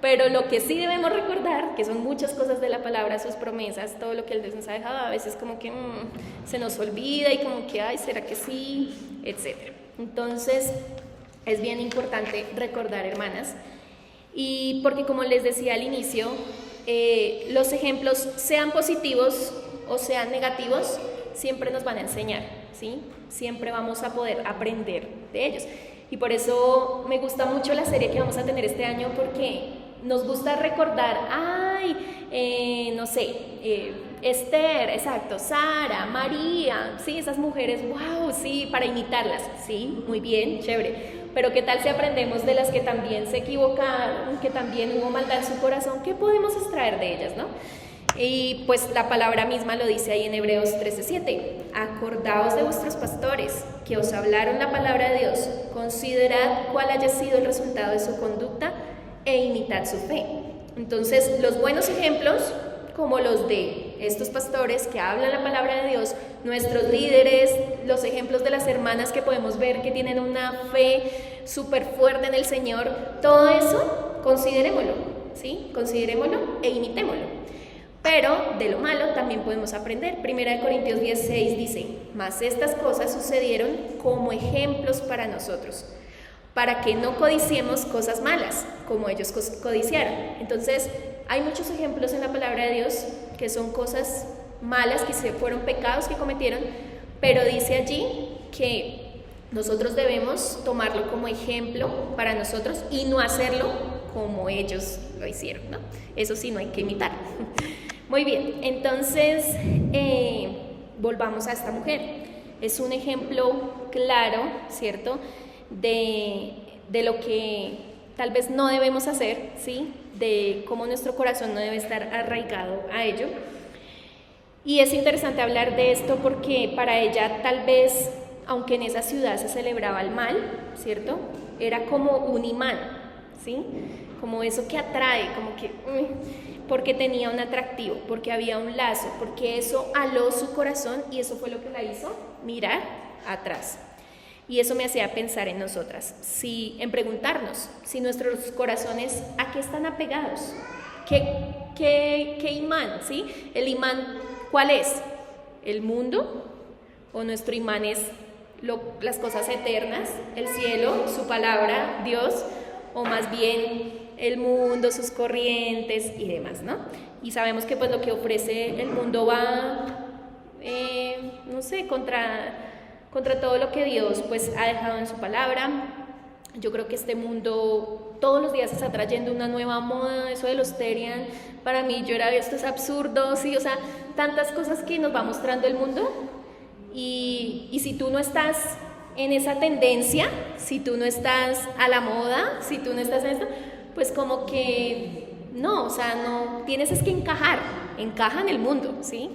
Pero lo que sí debemos recordar, que son muchas cosas de la palabra, sus promesas, todo lo que Él nos ha dejado, a veces como que se nos olvida y como que, ay, ¿será que sí? Etcétera. Entonces, es bien importante recordar, hermanas, y porque como les decía al inicio, los ejemplos, sean positivos o sean negativos, siempre nos van a enseñar, ¿sí? Siempre vamos a poder aprender de ellos. Y por eso me gusta mucho la serie que vamos a tener este año, porque nos gusta recordar, no sé, Esther, exacto, Sara, María, sí, esas mujeres, wow, sí, para imitarlas, sí, muy bien, chévere. Pero ¿qué tal si aprendemos de las que también se equivocaron, que también hubo maldad en su corazón? ¿Qué podemos extraer de ellas, no? Y pues la palabra misma lo dice ahí en Hebreos 13:7. Acordaos de vuestros pastores, que os hablaron la palabra de Dios. Considerad cuál haya sido el resultado de su conducta e imitad su fe. Entonces, los buenos ejemplos, como los de estos pastores que hablan la palabra de Dios, nuestros líderes, los ejemplos de las hermanas que podemos ver que tienen una fe súper fuerte en el Señor, todo eso, considerémoslo, ¿sí? Considerémoslo e imitémoslo. Pero de lo malo también podemos aprender. 1 Corintios 10:6 dice, mas estas cosas sucedieron como ejemplos para nosotros, para que no codiciemos cosas malas, como ellos codiciaron. Entonces, hay muchos ejemplos en la palabra de Dios que son cosas malas, que fueron pecados que cometieron, pero dice allí que Nosotros debemos tomarlo como ejemplo para nosotros y no hacerlo como ellos lo hicieron, ¿no? Eso sí, no hay que imitar. Muy bien, entonces volvamos a esta mujer. Es un ejemplo claro, ¿cierto?, de lo que tal vez no debemos hacer, ¿sí?, de cómo nuestro corazón no debe estar arraigado a ello. Y es interesante hablar de esto porque para ella tal vez, aunque en esa ciudad se celebraba el mal, ¿cierto?, era como un imán, ¿sí?, como eso que atrae, como que, porque tenía un atractivo, porque había un lazo, porque eso aló su corazón y eso fue lo que la hizo mirar atrás. Y eso me hacía pensar en nosotras, en preguntarnos si nuestros corazones a qué están apegados, qué imán, ¿sí? El imán, ¿cuál es? ¿El mundo? ¿O nuestro imán es las cosas eternas, el cielo, su palabra, Dios? ¿O más bien el mundo, sus corrientes y demás, ¿no? Y sabemos que pues lo que ofrece el mundo va, no sé, contra todo lo que Dios pues ha dejado en su palabra. Yo creo que este mundo todos los días está trayendo una nueva moda, eso de los Terian, para mí yo era, esto es absurdo, sí, o sea, tantas cosas que nos va mostrando el mundo y si tú no estás en esa tendencia, si tú no estás a la moda, si tú no estás en esto, pues como que no, o sea, no, tienes es que encaja en el mundo, ¿sí?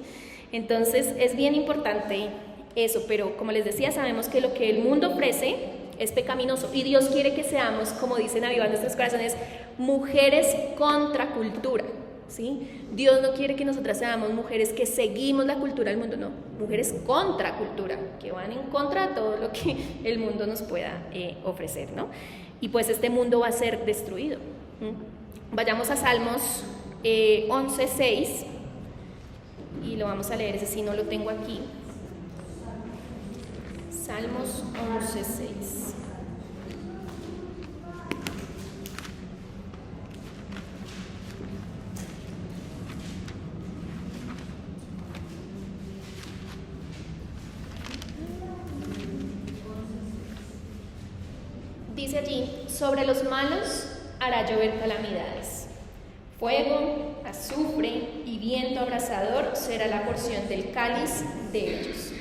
Entonces es bien importante eso, pero como les decía, sabemos que lo que el mundo ofrece es pecaminoso y Dios quiere que seamos, como dicen Aviva nuestros corazones, mujeres contra cultura, ¿sí? Dios no quiere que nosotras seamos mujeres que seguimos la cultura del mundo, no, mujeres contra cultura, que van en contra de todo lo que el mundo nos pueda ofrecer, ¿no? Y pues este mundo va a ser destruido. Vayamos a Salmos 11:6 y lo vamos a leer, ese sí no lo tengo aquí. Salmos 11:6. Dice allí, sobre los malos hará llover calamidades. Fuego, azufre y viento abrasador será la porción del cáliz de ellos.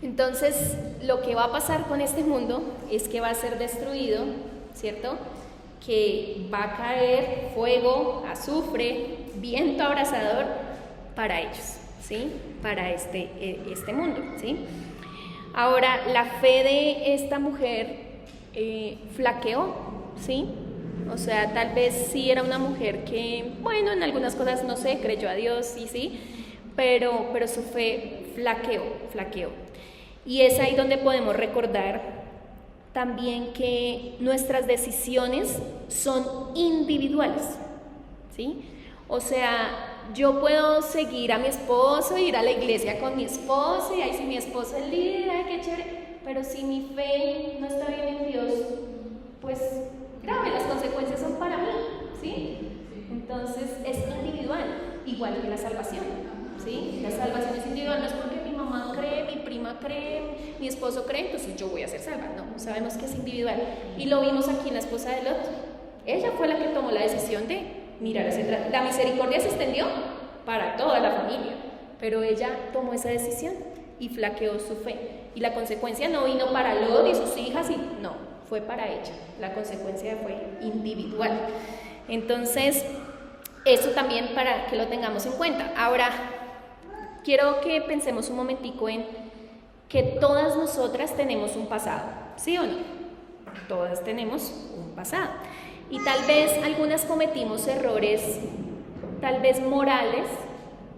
Entonces, lo que va a pasar con este mundo es que va a ser destruido, ¿cierto? Que va a caer fuego, azufre, viento abrasador para ellos, ¿sí? Para este mundo, ¿sí? Ahora, la fe de esta mujer flaqueó, ¿sí? O sea, tal vez sí era una mujer que, bueno, en algunas cosas, no sé, creyó a Dios, sí, pero su fe flaqueó. Y es ahí donde podemos recordar también que nuestras decisiones son individuales, ¿sí? O sea, yo puedo seguir a mi esposo, ir a la iglesia con mi esposo, y ahí si mi esposo es líder, ay, qué chévere, pero si mi fe no está bien en Dios, pues grave, las consecuencias son para mí, ¿sí? Entonces es individual, igual que la salvación, ¿sí? La salvación es individual, no es porque mi mamá cree, mi prima cree, mi esposo cree, entonces yo voy a ser salva, no, sabemos que es individual. Y lo vimos aquí en la esposa de Lot, ella fue la que tomó la decisión de mirar hacia atrás. La misericordia se extendió para toda la familia, pero ella tomó esa decisión y flaqueó su fe. Y la consecuencia no vino para Lot y sus hijas, no, fue para ella. La consecuencia fue individual. Entonces, eso también para que lo tengamos en cuenta. Ahora, quiero que pensemos un momentico en que todas nosotras tenemos un pasado, ¿sí o no? Todas tenemos un pasado. Y tal vez algunas cometimos errores, tal vez morales,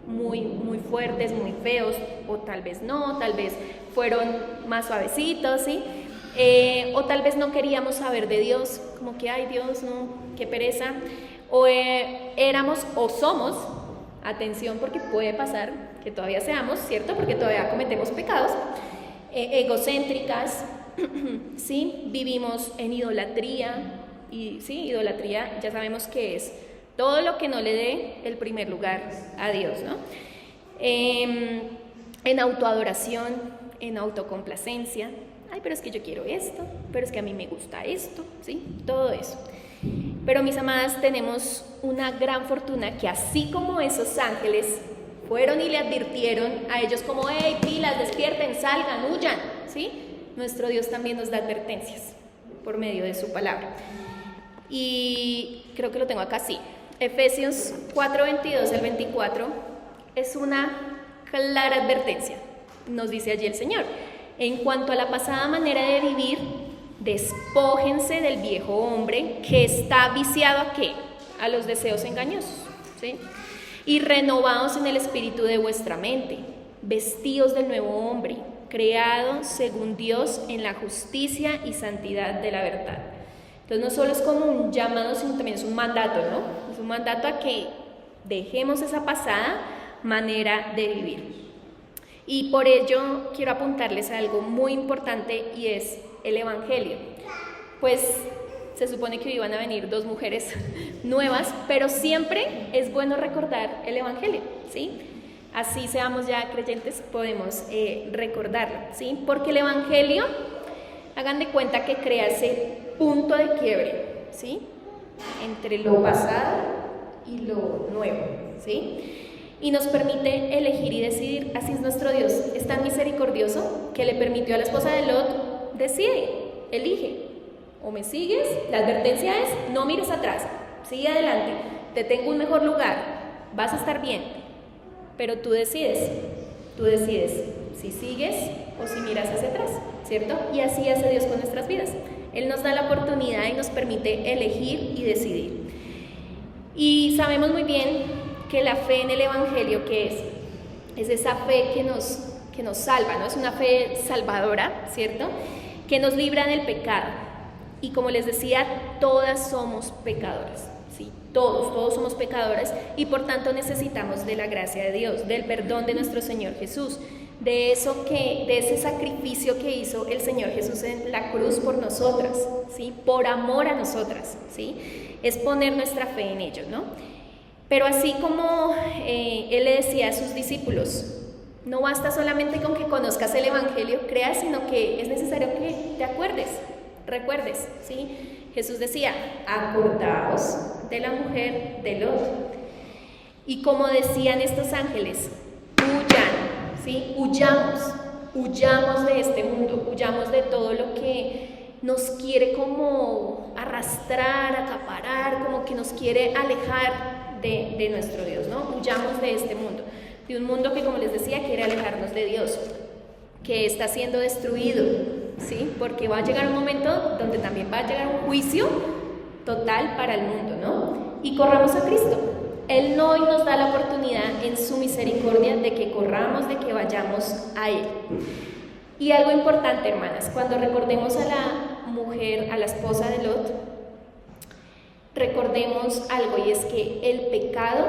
muy fuertes, muy feos, o tal vez no, tal vez fueron más suavecitos, ¿sí? O tal vez no queríamos saber de Dios, como que, ay Dios, no, qué pereza. O éramos o somos, atención porque puede pasar que todavía seamos, ¿cierto? Porque todavía cometemos pecados, egocéntricas, ¿sí? Vivimos en idolatría, y sí, idolatría ya sabemos que es todo lo que no le dé el primer lugar a Dios, ¿no? En autoadoración, en autocomplacencia, Ay, pero es que yo quiero esto, pero es que a mí me gusta esto, ¿sí? Todo eso. Pero mis amadas, tenemos una gran fortuna que así como esos ángeles fueron y le advirtieron a ellos como, hey, pilas, despierten, salgan, huyan, ¿sí? Nuestro Dios también nos da advertencias por medio de su palabra. Y creo que lo tengo acá, sí. Efesios 4:22 al 24 es una clara advertencia. Nos dice allí el Señor: en cuanto a la pasada manera de vivir, despójense del viejo hombre que está viciado ¿a qué? A los deseos engañosos, ¿sí? Y renovados en el espíritu de vuestra mente, vestidos del nuevo hombre, creado según Dios en la justicia y santidad de la verdad. Entonces no solo es como un llamado, sino también es un mandato, ¿no? Es un mandato a que dejemos esa pasada manera de vivir. Y por ello quiero apuntarles a algo muy importante, y es el Evangelio. Pues se supone que hoy van a venir 2 mujeres nuevas, pero siempre es bueno recordar el Evangelio, ¿sí? Así seamos ya creyentes, podemos recordarlo, ¿sí? Porque el Evangelio, hagan de cuenta que crea ese punto de quiebre, ¿sí? Entre lo pasado y lo nuevo, ¿sí? Y nos permite elegir y decidir. Así es nuestro Dios, es tan misericordioso que le permitió a la esposa de Lot: decide, elige, o me sigues, la advertencia es: no mires atrás, sigue adelante, te tengo un mejor lugar, vas a estar bien, pero tú decides si sigues o si miras hacia atrás, ¿cierto? Y así hace Dios con nuestras vidas. Él nos da la oportunidad y nos permite elegir y decidir. Y sabemos muy bien que la fe en el Evangelio, ¿qué es? Es esa fe que nos salva, ¿no? Es una fe salvadora, ¿cierto? Que nos libra del pecado. Y como les decía, todas somos pecadoras, ¿sí? Todos somos pecadores, y por tanto necesitamos de la gracia de Dios, del perdón de nuestro Señor Jesús, de ese sacrificio que hizo el Señor Jesús en la cruz por nosotras, ¿sí? Por amor a nosotras, ¿sí? Es poner nuestra fe en ello, ¿no? Pero así como Él le decía a sus discípulos, no basta solamente con que conozcas el Evangelio, creas, sino que es necesario que te recuerdes, ¿sí? Jesús decía: acordaos de la mujer de Lot. Y como decían estos ángeles, huyan, ¿sí? Huyamos de este mundo, huyamos de todo lo que nos quiere como arrastrar, acaparar, como que nos quiere alejar de nuestro Dios, ¿no? Huyamos de este mundo, de un mundo que, como les decía, quiere alejarnos de Dios, que está siendo destruido, ¿sí? Porque va a llegar un momento donde también va a llegar un juicio total para el mundo, ¿no? Y corramos a Cristo. Él hoy nos da la oportunidad en su misericordia de que corramos, de que vayamos a Él. Y algo importante, hermanas, cuando recordemos a la mujer, a la esposa de Lot, recordemos algo, y es que el pecado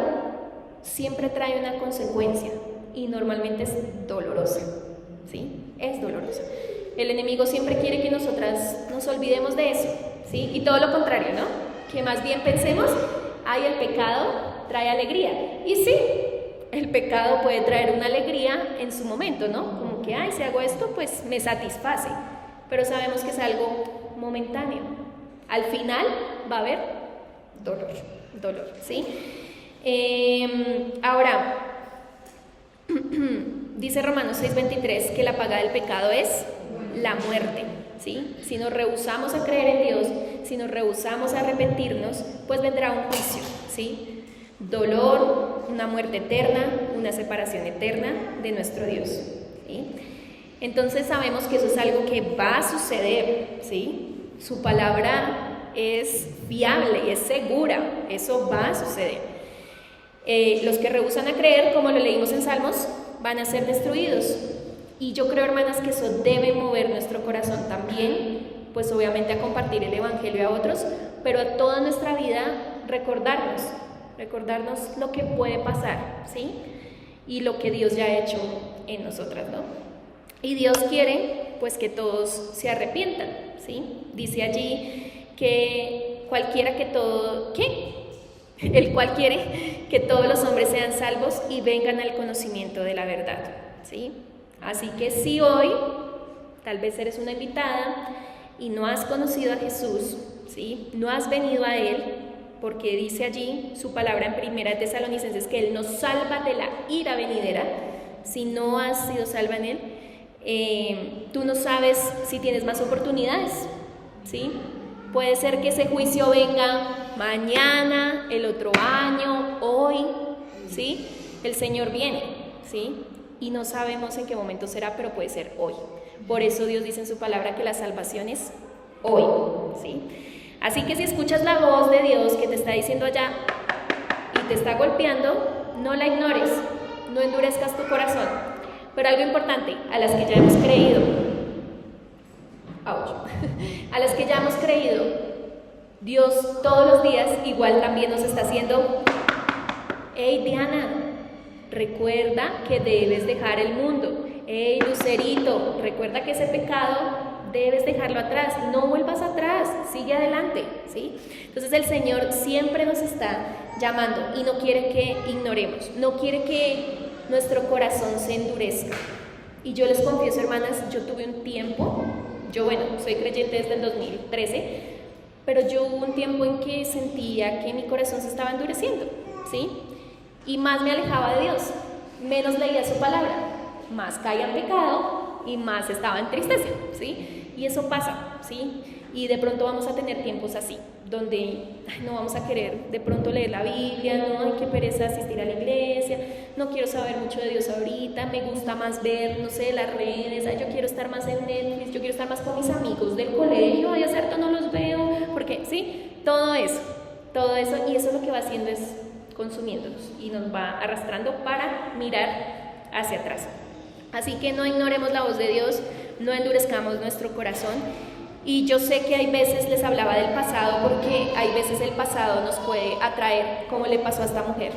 siempre trae una consecuencia, y normalmente es dolorosa, ¿sí? Es dolorosa. El enemigo siempre quiere que nosotras nos olvidemos de eso, ¿sí? Y todo lo contrario, ¿no? Que más bien pensemos: ay, el pecado trae alegría. Y sí, el pecado puede traer una alegría en su momento, ¿no? Como que, ay, si hago esto, pues me satisface. Pero sabemos que es algo momentáneo. Al final va a haber dolor, ¿sí? Ahora, dice Romanos 6:23 que la paga del pecado es la muerte, ¿sí? Si nos rehusamos a creer en Dios, si nos rehusamos a arrepentirnos, pues vendrá un juicio, ¿sí? Dolor, una muerte eterna, una separación eterna de nuestro Dios, ¿sí? Entonces sabemos que eso es algo que va a suceder, ¿sí? Su palabra es fiable y es segura, eso va a suceder. Los que rehúsan a creer, como lo leímos en Salmos, van a ser destruidos. Y yo creo, hermanas, que eso debe mover nuestro corazón también, pues obviamente a compartir el Evangelio a otros, pero a toda nuestra vida recordarnos lo que puede pasar, ¿sí? Y lo que Dios ya ha hecho en nosotras, ¿no? Y Dios quiere, pues, que todos se arrepientan, ¿sí? Dice allí que el cual quiere que todos los hombres sean salvos y vengan al conocimiento de la verdad, ¿sí? Así que si hoy Tal vez eres una invitada y no has conocido a Jesús, ¿sí? No has venido a Él, porque dice allí su palabra en 1 Tesalonicenses que Él nos salva de la ira venidera. Si no has sido salva en Él, tú no sabes si tienes más oportunidades, ¿sí? Puede ser que ese juicio venga mañana, el otro año, hoy, ¿sí? El Señor viene, ¿sí? Y no sabemos en qué momento será, pero puede ser hoy. Por eso Dios dice en su palabra que la salvación es hoy, ¿sí? Así que si escuchas la voz de Dios que te está diciendo allá y te está golpeando, no la ignores, no endurezcas tu corazón. Pero algo importante, a las que ya hemos creído, a las que ya hemos creído, Dios todos los días igual también nos está haciendo, hey Diana, recuerda que debes dejar el mundo. Hey Lucerito, recuerda que ese pecado debes dejarlo atrás, no vuelvas atrás, sigue adelante, ¿sí? Entonces el Señor siempre nos está llamando y no quiere que ignoremos, no quiere que nuestro corazón se endurezca. Y yo les confieso, hermanas, yo tuve un tiempo, soy creyente desde el 2013, pero yo hubo un tiempo en que sentía que mi corazón se estaba endureciendo, ¿sí? Y más me alejaba de Dios, menos leía su palabra, más caía en pecado y más estaba en tristeza, ¿sí? Y eso pasa, ¿sí? Y de pronto vamos a tener tiempos así, donde no vamos a querer de pronto leer la Biblia, no, ay, qué pereza asistir a la iglesia, no quiero saber mucho de Dios ahorita, me gusta más ver, no sé, las redes, ay, yo quiero estar más en Netflix, yo quiero estar más con mis amigos del colegio, ay, cierto, no los veo, porque, ¿sí? Todo eso, y eso lo que va haciendo es consumiéndonos y nos va arrastrando para mirar hacia atrás. Así que no ignoremos la voz de Dios, no endurezcamos nuestro corazón. Y yo sé que hay veces, les hablaba del pasado, porque hay veces el pasado nos puede atraer, como le pasó a esta mujer,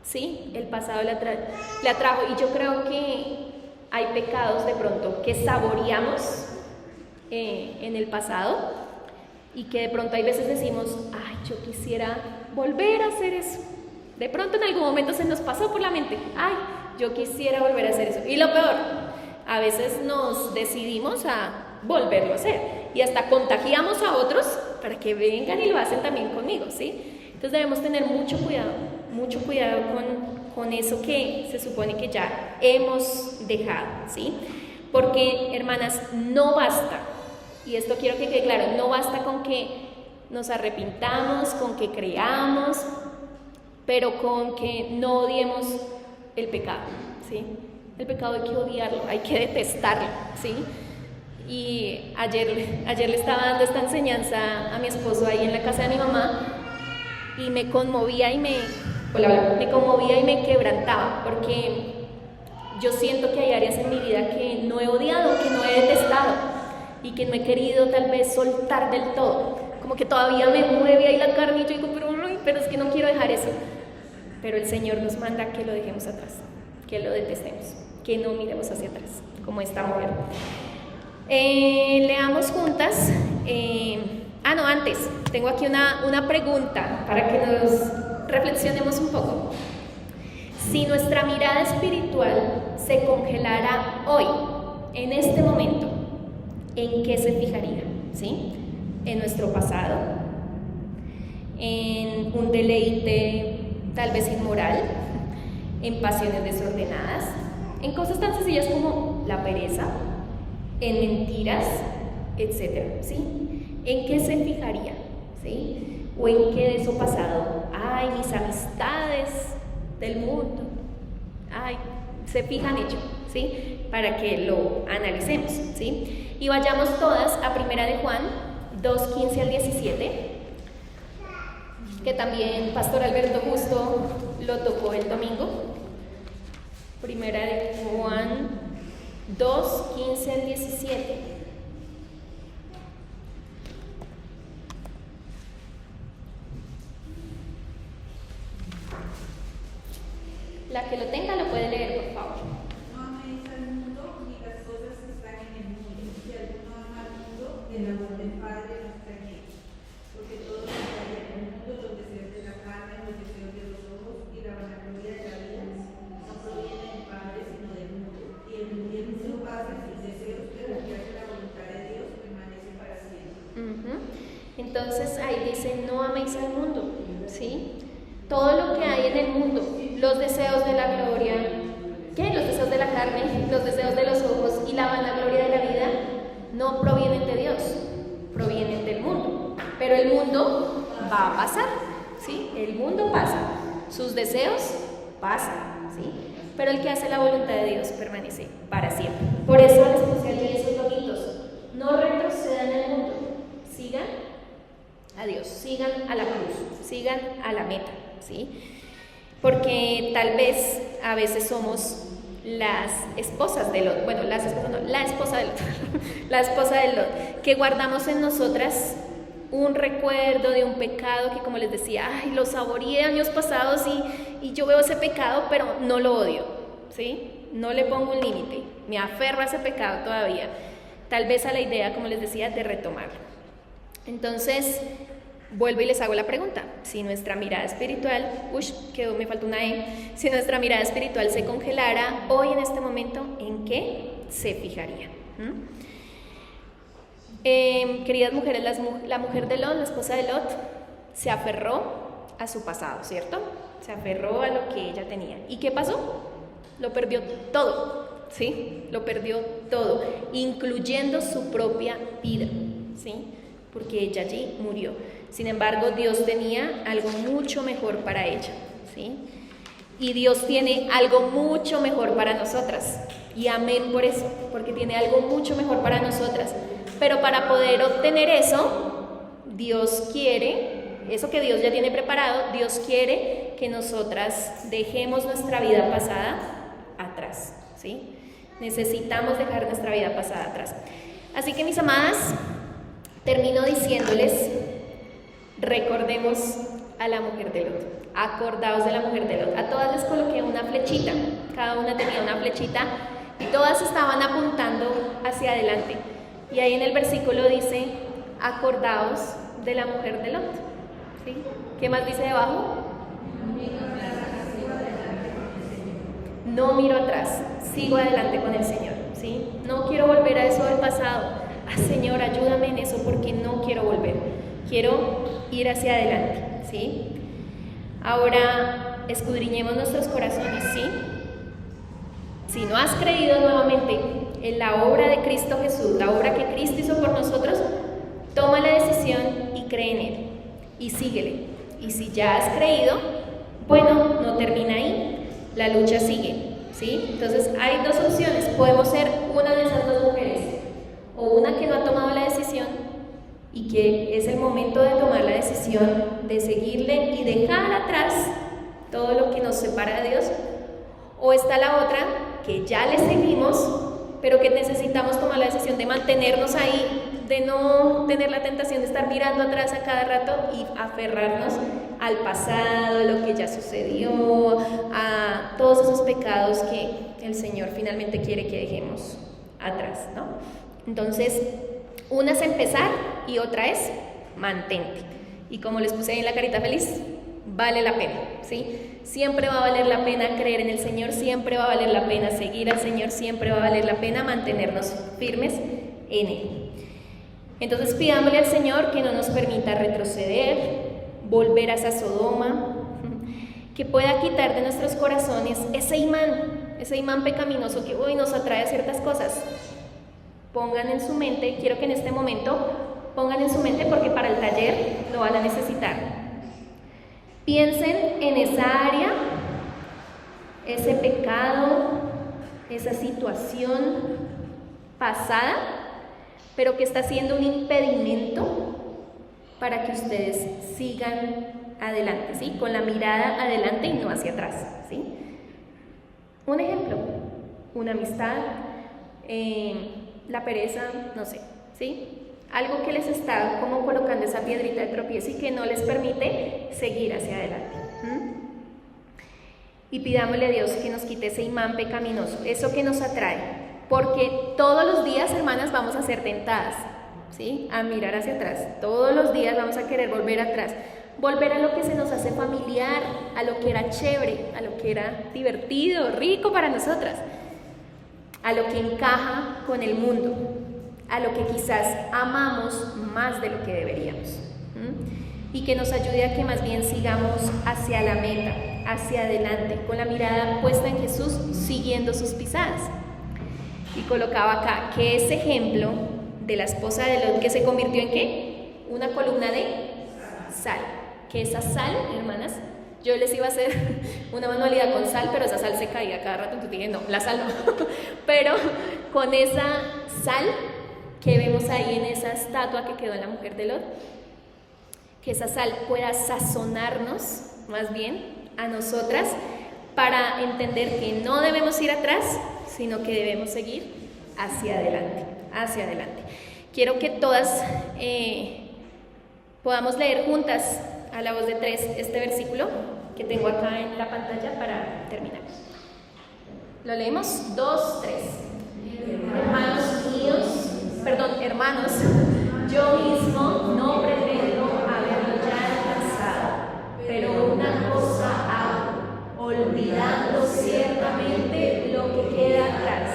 ¿sí? El pasado le atrajo, y yo creo que hay pecados de pronto que saboreamos en el pasado, y que de pronto hay veces decimos, ay, yo quisiera volver a hacer eso. De pronto en algún momento se nos pasó por la mente, ay, yo quisiera volver a hacer eso. Y lo peor, a veces nos decidimos a volverlo a hacer y hasta contagiamos a otros para que vengan y lo hacen también conmigo, ¿sí? Entonces debemos tener mucho cuidado con eso que se supone que ya hemos dejado, ¿sí? Porque, hermanas, no basta, y esto quiero que quede claro, no basta con que nos arrepintamos, con que creamos, pero con que no odiemos el pecado, ¿sí? El pecado hay que odiarlo, hay que detestarlo, ¿sí? Y ayer le estaba dando esta enseñanza a mi esposo ahí en la casa de mi mamá, y me conmovía y me quebrantaba, porque yo siento que hay áreas en mi vida que no he odiado, que no he detestado, y que no he querido tal vez soltar del todo, como que todavía me mueve ahí la carne, y yo digo, pero es que no quiero dejar eso. Pero el Señor nos manda que lo dejemos atrás, que lo detestemos, que no miremos hacia atrás, como esta mujer. Leamos juntas. Antes, tengo aquí una pregunta para que nos reflexionemos un poco. Si nuestra mirada espiritual se congelara hoy, en este momento, ¿en qué se fijaría? ¿Sí? ¿En nuestro pasado? ¿En un deleite tal vez inmoral? ¿En pasiones desordenadas? ¿En cosas tan sencillas como la pereza? ¿En mentiras? Etcétera, ¿sí? ¿En qué se fijaría? ¿Sí? ¿O en qué de eso pasado? Ay, mis amistades del mundo. Ay, se fijan hecho, ¿sí? Para que lo analicemos, ¿sí? Y vayamos todas a 1 de Juan 2:15 al 17, que también Pastor Alberto justo lo tocó el domingo. 1 de Juan 2:15 al 17. La que lo tenga lo puede leer, por favor. No améis al mundo ni las cosas que están en el mundo. Si alguno ama al mundo, el amor del Padre no está en él. Porque todo lo que hay en el mundo, los deseos de la carne, los deseos de los ojos y la vanagloria de la vida, no proviene del Padre, sino del mundo. Y el mundo hace sus deseos, pero el que hace Entonces ahí dice, no améis al mundo, ¿sí? Todo lo que hay en el mundo, los deseos de la gloria, ¿qué? Los deseos de la carne, los deseos de los ojos y la vanagloria de la vida, no provienen de Dios, provienen del mundo. Pero el mundo va a pasar, ¿sí? El mundo pasa, sus deseos pasan, ¿sí? Pero el que hace la voluntad de Dios permanece para siempre. Por eso les puse allí esos logitos. No retrocedan al mundo, sigan a Dios, sigan a la cruz, sigan a la meta, ¿sí? Porque tal vez a veces somos las esposas de Lot, bueno, las esposas no, la esposa de Lot, la esposa de Lot, que guardamos en nosotras un recuerdo de un pecado que, como les decía, ay, lo saboreé años pasados y yo veo ese pecado, pero no lo odio, ¿sí? No le pongo un límite, me aferro a ese pecado todavía, tal vez a la idea, como les decía, de retomarlo. Entonces, vuelvo y les hago la pregunta, si nuestra mirada espiritual, me faltó una E, si nuestra mirada espiritual se congelara hoy en este momento, ¿en qué se fijaría? Queridas mujeres, la mujer de Lot, la esposa de Lot, se aferró a su pasado, ¿cierto? Se aferró a lo que ella tenía. ¿Y qué pasó? Lo perdió todo, ¿sí? Lo perdió todo, incluyendo su propia vida, ¿sí? Porque ella allí murió. Sin embargo, Dios tenía algo mucho mejor para ella, ¿sí? Y Dios tiene algo mucho mejor para nosotras. Y amén por eso, porque tiene algo mucho mejor para nosotras. Pero para poder obtener eso, Dios quiere, eso que Dios ya tiene preparado, Dios quiere que nosotras dejemos nuestra vida pasada atrás, ¿sí? Necesitamos dejar nuestra vida pasada atrás. Así que, mis amadas, termino diciéndoles, recordemos a la mujer de Lot, acordaos de la mujer de Lot. A todas les coloqué una flechita, cada una tenía una flechita y todas estaban apuntando hacia adelante. Y ahí en el versículo dice, acordaos de la mujer de Lot, ¿sí? ¿Qué más dice debajo? No miro atrás, sigo adelante con el Señor, ¿sí? No quiero volver a eso del pasado. Señor, ayúdame en eso porque no quiero volver. Quiero ir hacia adelante, ¿sí? Ahora, escudriñemos nuestros corazones, ¿sí? Si no has creído nuevamente en la obra de Cristo Jesús, la obra que Cristo hizo por nosotros, toma la decisión y cree en Él y síguele. Y si ya has creído, bueno, no termina ahí, la lucha sigue, ¿sí? Entonces hay dos opciones, podemos ser una de esas dos mujeres, o una que no ha tomado la decisión y que es el momento de tomar la decisión de seguirle y dejar atrás todo lo que nos separa de Dios, o está la otra que ya le seguimos, pero que necesitamos tomar la decisión de mantenernos ahí, de no tener la tentación de estar mirando atrás a cada rato y aferrarnos al pasado, a lo que ya sucedió, a todos esos pecados que el Señor finalmente quiere que dejemos atrás, ¿no? Entonces, una es empezar y otra es mantente. Y como les puse ahí en la carita feliz, vale la pena, ¿sí? Siempre va a valer la pena creer en el Señor, siempre va a valer la pena seguir al Señor, siempre va a valer la pena mantenernos firmes en Él. Entonces pidámosle al Señor que no nos permita retroceder, volver a esa Sodoma, que pueda quitar de nuestros corazones ese imán pecaminoso que hoy nos atrae a ciertas cosas. Pongan en su mente, quiero que en este momento pongan en su mente porque para el taller lo van a necesitar. Piensen en esa área, ese pecado, esa situación pasada, pero que está siendo un impedimento para que ustedes sigan adelante, ¿sí? Con la mirada adelante y no hacia atrás, ¿sí? Un ejemplo, una amistad, la pereza, no sé, ¿sí? Algo que les está como colocando esa piedrita de tropiezo y que no les permite seguir hacia adelante. Y pidámosle a Dios que nos quite ese imán pecaminoso, eso que nos atrae, porque todos los días, hermanas, vamos a ser tentadas, ¿sí? A mirar hacia atrás, todos los días vamos a querer volver atrás, volver a lo que se nos hace familiar, a lo que era chévere, a lo que era divertido, rico para nosotras, a lo que encaja con el mundo, a lo que quizás amamos más de lo que deberíamos. Y que nos ayude a que más bien sigamos hacia la meta, hacia adelante, con la mirada puesta en Jesús, siguiendo sus pisadas. Y colocaba acá que ese ejemplo de la esposa de Lot, que se convirtió en ¿qué? Una columna de sal. Que esa sal, hermanas, yo les iba a hacer una manualidad con sal, pero esa sal se caía cada rato, entonces dije, no, la sal no. Pero con esa sal que vemos ahí en esa estatua que quedó en la mujer de Lot, que esa sal pueda sazonarnos, más bien, a nosotras, para entender que no debemos ir atrás, sino que debemos seguir hacia adelante, hacia adelante. Quiero que todas podamos leer juntas a la voz de 3 este versículo que tengo acá en la pantalla para terminar. Lo leemos, 2, 3. Hermanos, yo mismo no pretendo haberlo ya alcanzado, pero una cosa hago, olvidando ciertamente lo que queda atrás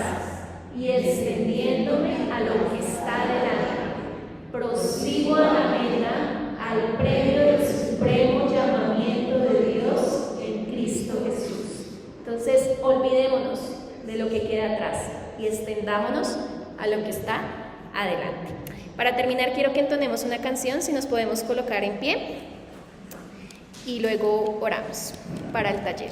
y extendiéndome a lo que está delante, prosigo a la meta, al premio del supremo llamamiento de Dios en Cristo Jesús. Entonces, olvidémonos de lo que queda atrás y extendámonos a lo que está adelante. Para terminar, quiero que entonemos una canción, si nos podemos colocar en pie, y luego oramos para el taller.